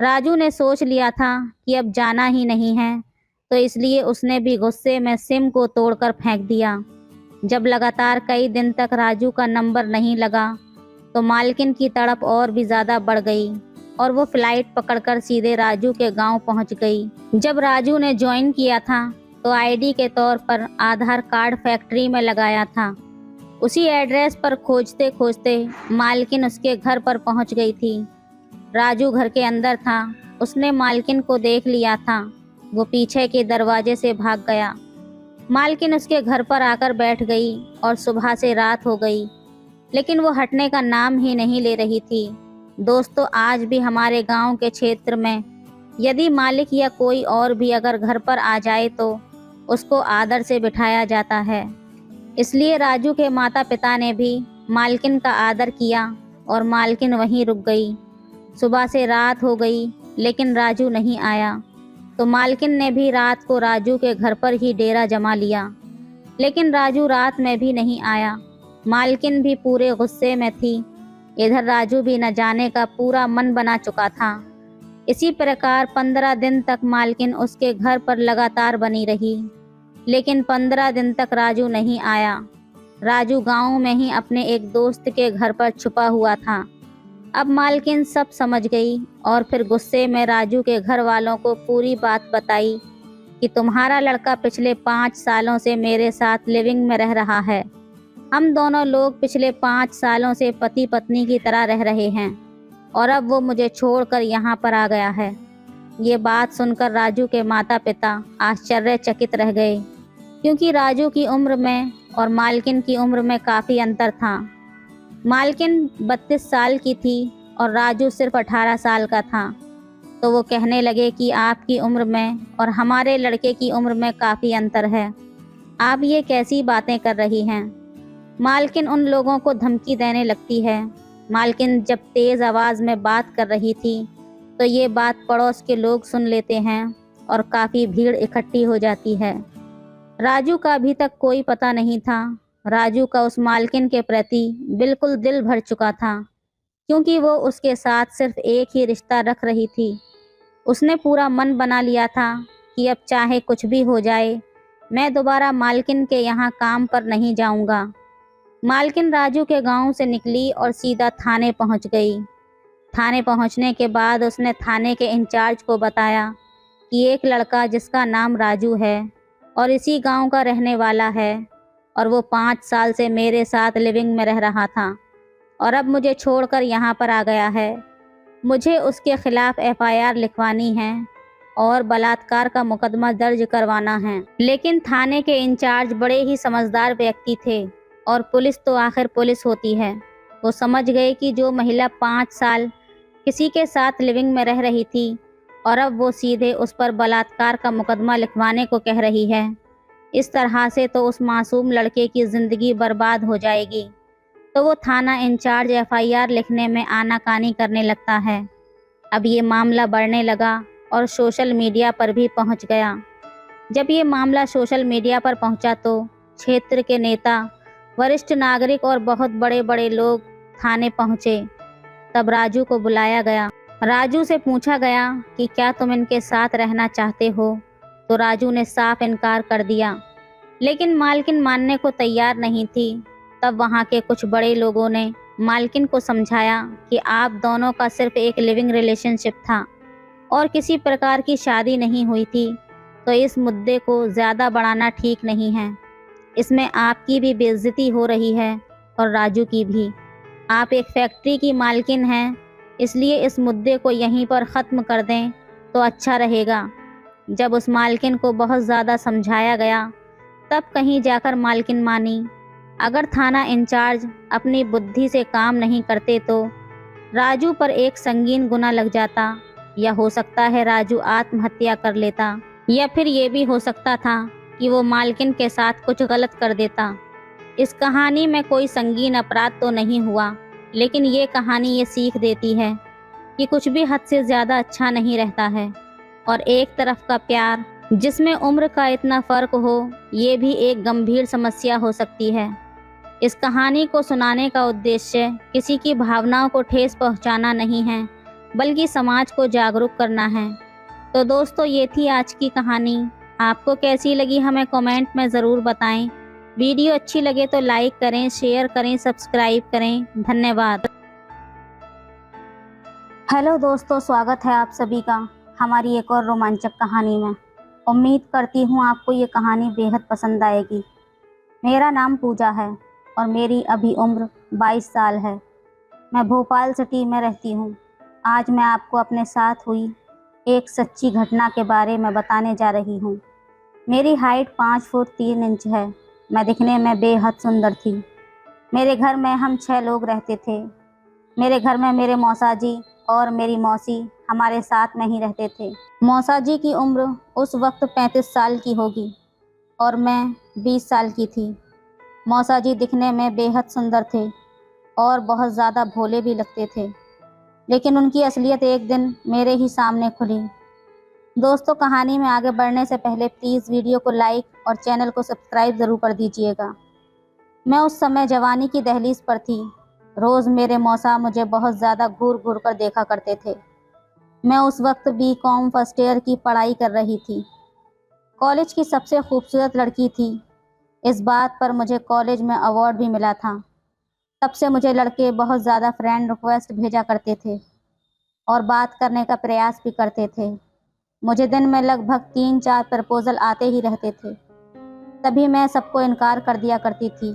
Speaker 1: राजू ने सोच लिया था कि अब जाना ही नहीं है, तो इसलिए उसने भी गुस्से में सिम को तोड़कर फेंक दिया। जब लगातार कई दिन तक राजू का नंबर नहीं लगा तो मालकिन की तड़प और भी ज़्यादा बढ़ गई और वो फ्लाइट पकड़कर सीधे राजू के गांव पहुंच गई। जब राजू ने ज्वाइन किया था तो आईडी के तौर पर आधार कार्ड फैक्ट्री में लगाया था। उसी एड्रेस पर खोजते खोजते मालकिन उसके घर पर पहुंच गई थी। राजू घर के अंदर था। उसने मालकिन को देख लिया था। वो पीछे के दरवाजे से भाग गया। मालकिन उसके घर पर आकर बैठ गई और सुबह से रात हो गई, लेकिन वो हटने का नाम ही नहीं ले रही थी। दोस्तों, आज भी हमारे गांव के क्षेत्र में यदि मालिक या कोई और भी अगर घर पर आ जाए तो उसको आदर से बिठाया जाता है। इसलिए राजू के माता पिता ने भी मालकिन का आदर किया और मालकिन वहीं रुक गई। सुबह से रात हो गई लेकिन राजू नहीं आया, तो मालकिन ने भी रात को राजू के घर पर ही डेरा जमा लिया, लेकिन राजू रात में भी नहीं आया। मालकिन भी पूरे गुस्से में थी। इधर राजू भी न जाने का पूरा मन बना चुका था। इसी प्रकार 15 दिन तक मालकिन उसके घर पर लगातार बनी रही, लेकिन 15 दिन तक राजू नहीं आया। राजू गांव में ही अपने एक दोस्त के घर पर छुपा हुआ था। अब मालकिन सब समझ गई और फिर गुस्से में राजू के घर वालों को पूरी बात बताई कि तुम्हारा लड़का पिछले 5 सालों से मेरे साथ लिविंग में रह रहा है। हम दोनों लोग पिछले 5 सालों से पति पत्नी की तरह रह रहे हैं और अब वो मुझे छोड़कर यहाँ पर आ गया है। ये बात सुनकर राजू के माता पिता आश्चर्यचकित रह गए, क्योंकि राजू की उम्र में और मालकिन की उम्र में काफ़ी अंतर था। मालकिन 32 साल की थी और राजू सिर्फ 18 साल का था। तो वो कहने लगे कि आपकी उम्र में और हमारे लड़के की उम्र में काफ़ी अंतर है, आप ये कैसी बातें कर रही हैं। मालकिन उन लोगों को धमकी देने लगती है। मालकिन जब तेज़ आवाज़ में बात कर रही थी तो ये बात पड़ोस के लोग सुन लेते हैं और काफ़ी भीड़ इकट्ठी हो जाती है। राजू का अभी तक कोई पता नहीं था। राजू का उस मालकिन के प्रति बिल्कुल दिल भर चुका था, क्योंकि वो उसके साथ सिर्फ एक ही रिश्ता रख रही थी। उसने पूरा मन बना लिया था कि अब चाहे कुछ भी हो जाए, मैं दोबारा मालकिन के यहाँ काम पर नहीं जाऊँगा। मालकिन राजू के गांव से निकली और सीधा थाने पहुंच गई। थाने पहुंचने के बाद उसने थाने के इंचार्ज को बताया कि एक लड़का जिसका नाम राजू है और इसी गांव का रहने वाला है और वो 5 साल से मेरे साथ लिविंग में रह रहा था और अब मुझे छोड़कर यहाँ पर आ गया है। मुझे उसके खिलाफ एफआईआर लिखवानी है और बलात्कार का मुकदमा दर्ज करवाना है। लेकिन थाने के इंचार्ज बड़े ही समझदार व्यक्ति थे और पुलिस तो आखिर पुलिस होती है। वो समझ गए कि जो महिला 5 साल किसी के साथ लिविंग में रह रही थी और अब वो सीधे उस पर बलात्कार का मुकदमा लिखवाने को कह रही है, इस तरह से तो उस मासूम लड़के की ज़िंदगी बर्बाद हो जाएगी। तो वो थाना इंचार्ज एफआईआर लिखने में आनाकानी करने लगता है। अब ये मामला बढ़ने लगा और सोशल मीडिया पर भी पहुंच गया। जब ये मामला सोशल मीडिया पर पहुंचा तो क्षेत्र के नेता, वरिष्ठ नागरिक और बहुत बड़े बड़े लोग थाने पहुंचे। तब राजू को बुलाया गया। राजू से पूछा गया कि क्या तुम इनके साथ रहना चाहते हो, तो राजू ने साफ इनकार कर दिया। लेकिन मालकिन मानने को तैयार नहीं थी। तब वहाँ के कुछ बड़े लोगों ने मालकिन को समझाया कि आप दोनों का सिर्फ एक लिविंग रिलेशनशिप था और किसी प्रकार की शादी नहीं हुई थी, तो इस मुद्दे को ज़्यादा बढ़ाना ठीक नहीं है। इसमें आपकी भी बेइज्जती हो रही है और राजू की भी। आप एक फैक्ट्री की मालकिन हैं, इसलिए इस मुद्दे को यहीं पर ख़त्म कर दें तो अच्छा रहेगा। जब उस मालकिन को बहुत ज़्यादा समझाया गया तब कहीं जाकर मालकिन मानी। अगर थाना इंचार्ज अपनी बुद्धि से काम नहीं करते तो राजू पर एक संगीन गुनाह लग जाता, या हो सकता है राजू आत्महत्या कर लेता, या फिर ये भी हो सकता था कि वो मालकिन के साथ कुछ गलत कर देता। इस कहानी में कोई संगीन अपराध तो नहीं हुआ, लेकिन ये कहानी ये सीख देती है कि कुछ भी हद से ज़्यादा अच्छा नहीं रहता है, और एक तरफ का प्यार जिसमें उम्र का इतना फ़र्क हो, ये भी एक गंभीर समस्या हो सकती है। इस कहानी को सुनाने का उद्देश्य किसी की भावनाओं को ठेस पहुंचाना नहीं है, बल्कि समाज को जागरूक करना है। तो दोस्तों, ये थी आज की कहानी। आपको कैसी लगी हमें कमेंट में ज़रूर बताएं। वीडियो अच्छी लगे तो लाइक करें, शेयर करें, सब्सक्राइब करें। धन्यवाद। हेलो दोस्तों, स्वागत है आप सभी का हमारी एक और रोमांचक कहानी में। उम्मीद करती हूँ आपको ये कहानी बेहद पसंद आएगी। मेरा नाम पूजा है और मेरी अभी उम्र 22 साल है। मैं भोपाल सिटी में रहती हूँ। आज मैं आपको अपने साथ हुई एक सच्ची घटना के बारे में बताने जा रही हूँ। मेरी हाइट 5 फुट 3 इंच है। मैं दिखने में बेहद सुंदर थी। मेरे घर में हम 6 लोग रहते थे। मेरे घर में मेरे मौसा जी और मेरी मौसी हमारे साथ में ही रहते थे। मौसा जी की उम्र उस वक्त 35 साल की होगी और मैं 20 साल की थी। मौसा जी दिखने में बेहद सुंदर थे और बहुत ज़्यादा भोले भी लगते थे, लेकिन उनकी असलियत एक दिन मेरे ही सामने खुली। दोस्तों, कहानी में आगे बढ़ने से पहले प्लीज़ वीडियो को लाइक और चैनल को सब्सक्राइब ज़रूर कर दीजिएगा। मैं उस समय जवानी की दहलीज पर थी। रोज़ मेरे मौसा मुझे बहुत ज़्यादा घूर घूर कर देखा करते थे। मैं उस वक्त बीकॉम फर्स्ट ईयर की पढ़ाई कर रही थी। कॉलेज की सबसे खूबसूरत लड़की थी। इस बात पर मुझे कॉलेज में अवार्ड भी मिला था। तब से मुझे लड़के बहुत ज़्यादा फ्रेंड रिक्वेस्ट भेजा करते थे और बात करने का प्रयास भी करते थे। मुझे दिन में लगभग 3-4 प्रपोजल आते ही रहते थे। तभी मैं सबको इनकार कर दिया करती थी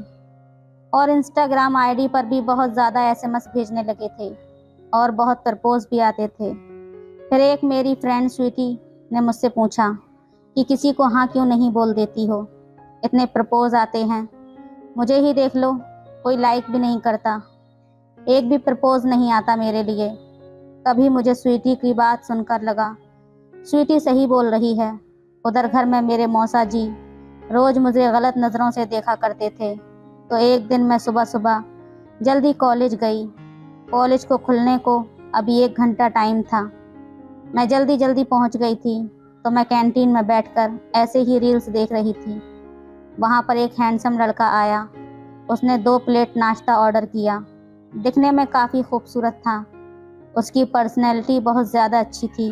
Speaker 1: और इंस्टाग्राम आईडी पर भी बहुत ज़्यादा एसएमएस भेजने लगे थे और बहुत प्रपोज भी आते थे। फिर एक मेरी फ्रेंड स्वीटी ने मुझसे पूछा कि किसी को हाँ क्यों नहीं बोल देती हो, इतने प्रपोज आते हैं, मुझे ही देख लो, कोई लाइक भी नहीं करता, एक भी प्रपोज नहीं आता मेरे लिए। तभी मुझे स्वीटी की बात सुनकर लगा स्वीटी सही बोल रही है। उधर घर में मेरे मौसा जी रोज़ मुझे गलत नज़रों से देखा करते थे। तो एक दिन मैं सुबह सुबह जल्दी कॉलेज गई। कॉलेज को खुलने को अभी 1 घंटा टाइम था। मैं जल्दी पहुंच गई थी तो मैं कैंटीन में बैठकर ऐसे ही रील्स देख रही थी। वहां पर एक हैंडसम लड़का आया। उसने 2 प्लेट नाश्ता ऑर्डर किया। दिखने में काफ़ी खूबसूरत था। उसकी पर्सनैलिटी बहुत ज़्यादा अच्छी थी।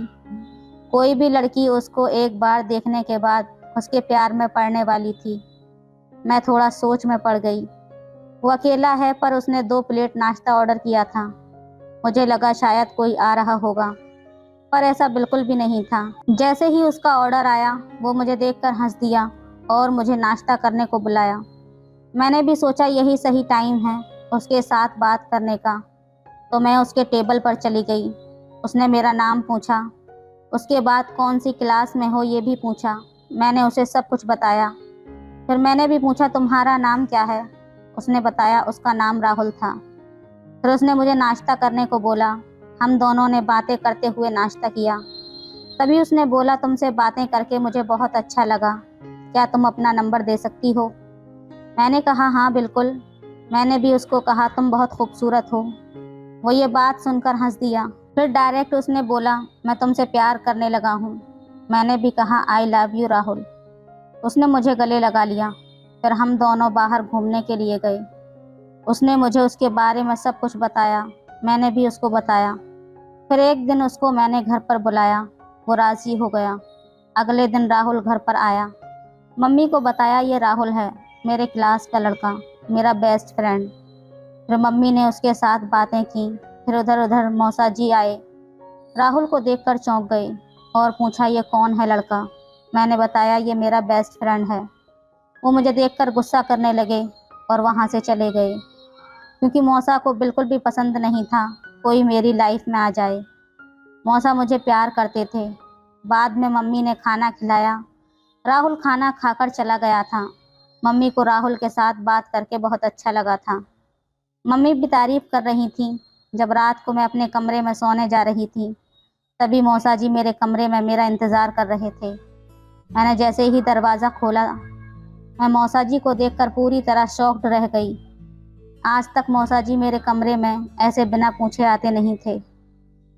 Speaker 1: कोई भी लड़की उसको एक बार देखने के बाद उसके प्यार में पड़ने वाली थी। मैं थोड़ा सोच में पड़ गई। वो अकेला है पर उसने 2 प्लेट नाश्ता ऑर्डर किया था। मुझे लगा शायद कोई आ रहा होगा, पर ऐसा बिल्कुल भी नहीं था। जैसे ही उसका ऑर्डर आया वो मुझे देखकर हंस दिया और मुझे नाश्ता करने को बुलाया। मैंने भी सोचा यही सही टाइम है उसके साथ बात करने का, तो मैं उसके टेबल पर चली गई। उसने मेरा नाम पूछा, उसके बाद कौन सी क्लास में हो ये भी पूछा। मैंने उसे सब कुछ बताया। फिर मैंने भी पूछा तुम्हारा नाम क्या है। उसने बताया उसका नाम राहुल था। फिर उसने मुझे नाश्ता करने को बोला। हम दोनों ने बातें करते हुए नाश्ता किया। तभी उसने बोला तुमसे बातें करके मुझे बहुत अच्छा लगा, क्या तुम अपना नंबर दे सकती हो। मैंने कहा हाँ बिल्कुल। मैंने भी उसको कहा तुम बहुत खूबसूरत हो। वो ये बात सुनकर हंस दिया फिर डायरेक्ट उसने बोला, मैं तुमसे प्यार करने लगा हूँ। मैंने भी कहा, आई लव यू राहुल। उसने मुझे गले लगा लिया। फिर हम दोनों बाहर घूमने के लिए गए। उसने मुझे उसके बारे में सब कुछ बताया, मैंने भी उसको बताया। फिर एक दिन उसको मैंने घर पर बुलाया, वो राज़ी हो गया। अगले दिन राहुल घर पर आया। मम्मी को बताया, ये राहुल है, मेरे क्लास का लड़का, मेरा बेस्ट फ्रेंड। फिर मम्मी ने उसके साथ बातें की। फिर उधर उधर मौसा जी आए। राहुल को देखकर चौंक गए और पूछा, ये कौन है लड़का? मैंने बताया, ये मेरा बेस्ट फ्रेंड है। वो मुझे देखकर गुस्सा करने लगे और वहाँ से चले गए, क्योंकि मौसा को बिल्कुल भी पसंद नहीं था कोई मेरी लाइफ में आ जाए। मौसा मुझे प्यार करते थे। बाद में मम्मी ने खाना खिलाया। राहुल खाना खाकर चला गया था। मम्मी को राहुल के साथ बात करके बहुत अच्छा लगा था। मम्मी भी तारीफ कर रही थी। जब रात को मैं अपने कमरे में सोने जा रही थी, तभी मौसा जी मेरे कमरे में मेरा इंतज़ार कर रहे थे। मैंने जैसे ही दरवाज़ा खोला, मैं मौसा जी को देखकर पूरी तरह शॉक्ड रह गई। आज तक मौसा जी मेरे कमरे में ऐसे बिना पूछे आते नहीं थे।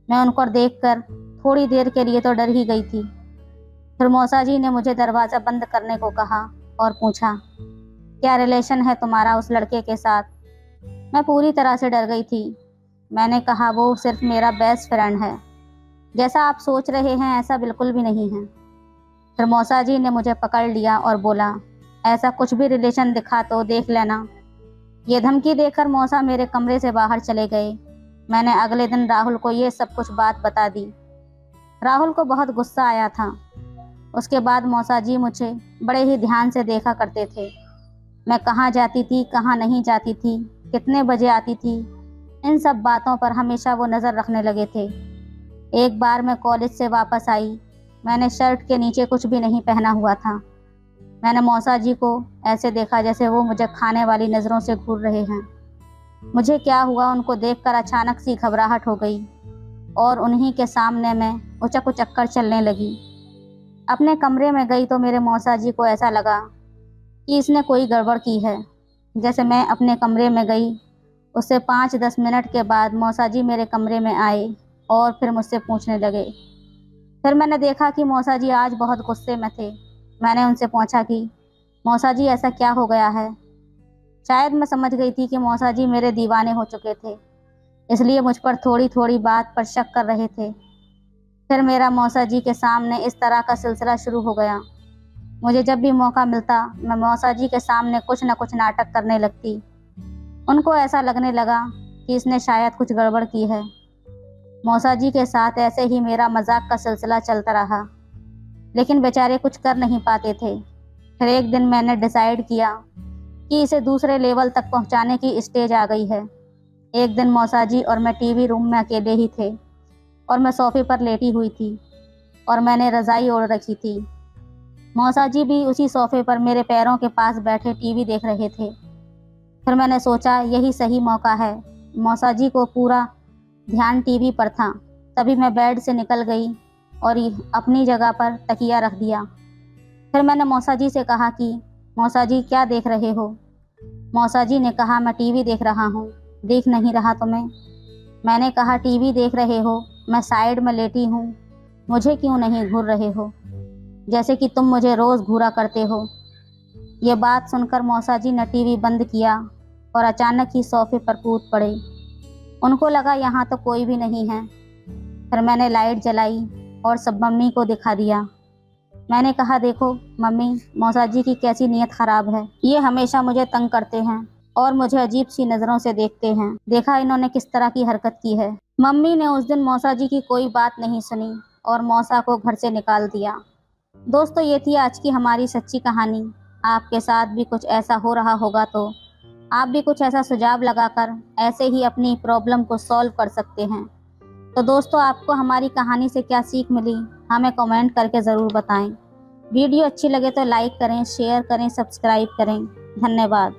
Speaker 1: मैं उनको देखकर थोड़ी देर के लिए तो डर ही गई थी। फिर मौसा जी ने मुझे दरवाज़ा बंद करने को कहा और पूछा, क्या रिलेशन है तुम्हारा उस लड़के के साथ? मैं पूरी तरह से डर गई थी। मैंने कहा, वो सिर्फ मेरा बेस्ट फ्रेंड है। जैसा आप सोच रहे हैं ऐसा बिल्कुल भी नहीं है। फिर मौसा जी ने मुझे पकड़ लिया और बोला, ऐसा कुछ भी रिलेशन दिखा तो देख लेना। ये धमकी देकर मौसा मेरे कमरे से बाहर चले गए। मैंने अगले दिन राहुल को ये सब कुछ बात बता दी। राहुल को बहुत गुस्सा आया था। उसके बाद मौसा जी मुझे बड़े ही ध्यान से देखा करते थे। मैं कहाँ जाती थी, कहाँ नहीं जाती थी, कितने बजे आती थी, इन सब बातों पर हमेशा वो नज़र रखने लगे थे। एक बार मैं कॉलेज से वापस आई। मैंने शर्ट के नीचे कुछ भी नहीं पहना हुआ था। मैंने मौसा जी को ऐसे देखा जैसे वो मुझे खाने वाली नज़रों से घूर रहे हैं। मुझे क्या हुआ, उनको देखकर अचानक सी घबराहट हो गई और उन्हीं के सामने मैं उचक उचक कर चलने लगी। अपने कमरे में गई तो मेरे मौसा जी को ऐसा लगा कि इसने कोई गड़बड़ की है। जैसे मैं अपने कमरे में गई, उससे 5-10 मिनट के बाद मौसा जी मेरे कमरे में आए और फिर मुझसे पूछने लगे। फिर मैंने देखा कि मौसा जी आज बहुत गुस्से में थे। मैंने उनसे पूछा कि मौसा जी ऐसा क्या हो गया है? शायद मैं समझ गई थी कि मौसा जी मेरे दीवाने हो चुके थे, इसलिए मुझ पर थोड़ी थोड़ी बात पर शक कर रहे थे। फिर मेरा मौसा जी के सामने इस तरह का सिलसिला शुरू हो गया। मुझे जब भी मौका मिलता, मैं मौसा जी के सामने कुछ न कुछ नाटक करने लगती। उनको ऐसा लगने लगा कि इसने शायद कुछ गड़बड़ की है। मौसा जी के साथ ऐसे ही मेरा मजाक का सिलसिला चलता रहा, लेकिन बेचारे कुछ कर नहीं पाते थे। फिर एक दिन मैंने डिसाइड किया कि इसे दूसरे लेवल तक पहुंचाने की स्टेज आ गई है। एक दिन मौसा जी और मैं टीवी रूम में अकेले ही थे और मैं सोफे पर लेटी हुई थी और मैंने रज़ाई ओढ़ रखी थी। मौसा जी भी उसी सोफे पर मेरे पैरों के पास बैठे टीवी देख रहे थे। फिर मैंने सोचा, यही सही मौका है। मौसा जी को पूरा ध्यान टीवी पर था। तभी मैं बेड से निकल गई और अपनी जगह पर तकिया रख दिया। फिर मैंने मौसा जी से कहा कि मौसा जी क्या देख रहे हो? मौसा जी ने कहा, मैं टीवी देख रहा हूँ। देख नहीं रहा तुम्हें? मैंने कहा, टीवी देख रहे हो, मैं साइड में लेटी हूँ, मुझे क्यों नहीं घूर रहे हो, जैसे कि तुम मुझे रोज़ घूरा करते हो। ये बात सुनकर मौसा जी ने टीवी बंद किया और अचानक ही सोफे पर कूद पड़े। उनको लगा यहाँ तो कोई भी नहीं है। फिर मैंने लाइट जलाई और सब मम्मी को दिखा दिया। मैंने कहा, देखो मम्मी, मौसा जी की कैसी नीयत ख़राब है। ये हमेशा मुझे तंग करते हैं और मुझे अजीब सी नज़रों से देखते हैं। देखा इन्होंने किस तरह की हरकत की है। मम्मी ने उस दिन मौसा जी की कोई बात नहीं सुनी और मौसा को घर से निकाल दिया। दोस्तों, ये थी आज की हमारी सच्ची कहानी। आपके साथ भी कुछ ऐसा हो रहा होगा तो आप भी कुछ ऐसा सुझाव लगाकर ऐसे ही अपनी प्रॉब्लम को सॉल्व कर सकते हैं। तो दोस्तों, आपको हमारी कहानी से क्या सीख मिली, हमें कमेंट करके ज़रूर बताएं। वीडियो अच्छी लगे तो लाइक करें, शेयर करें, सब्सक्राइब करें। धन्यवाद।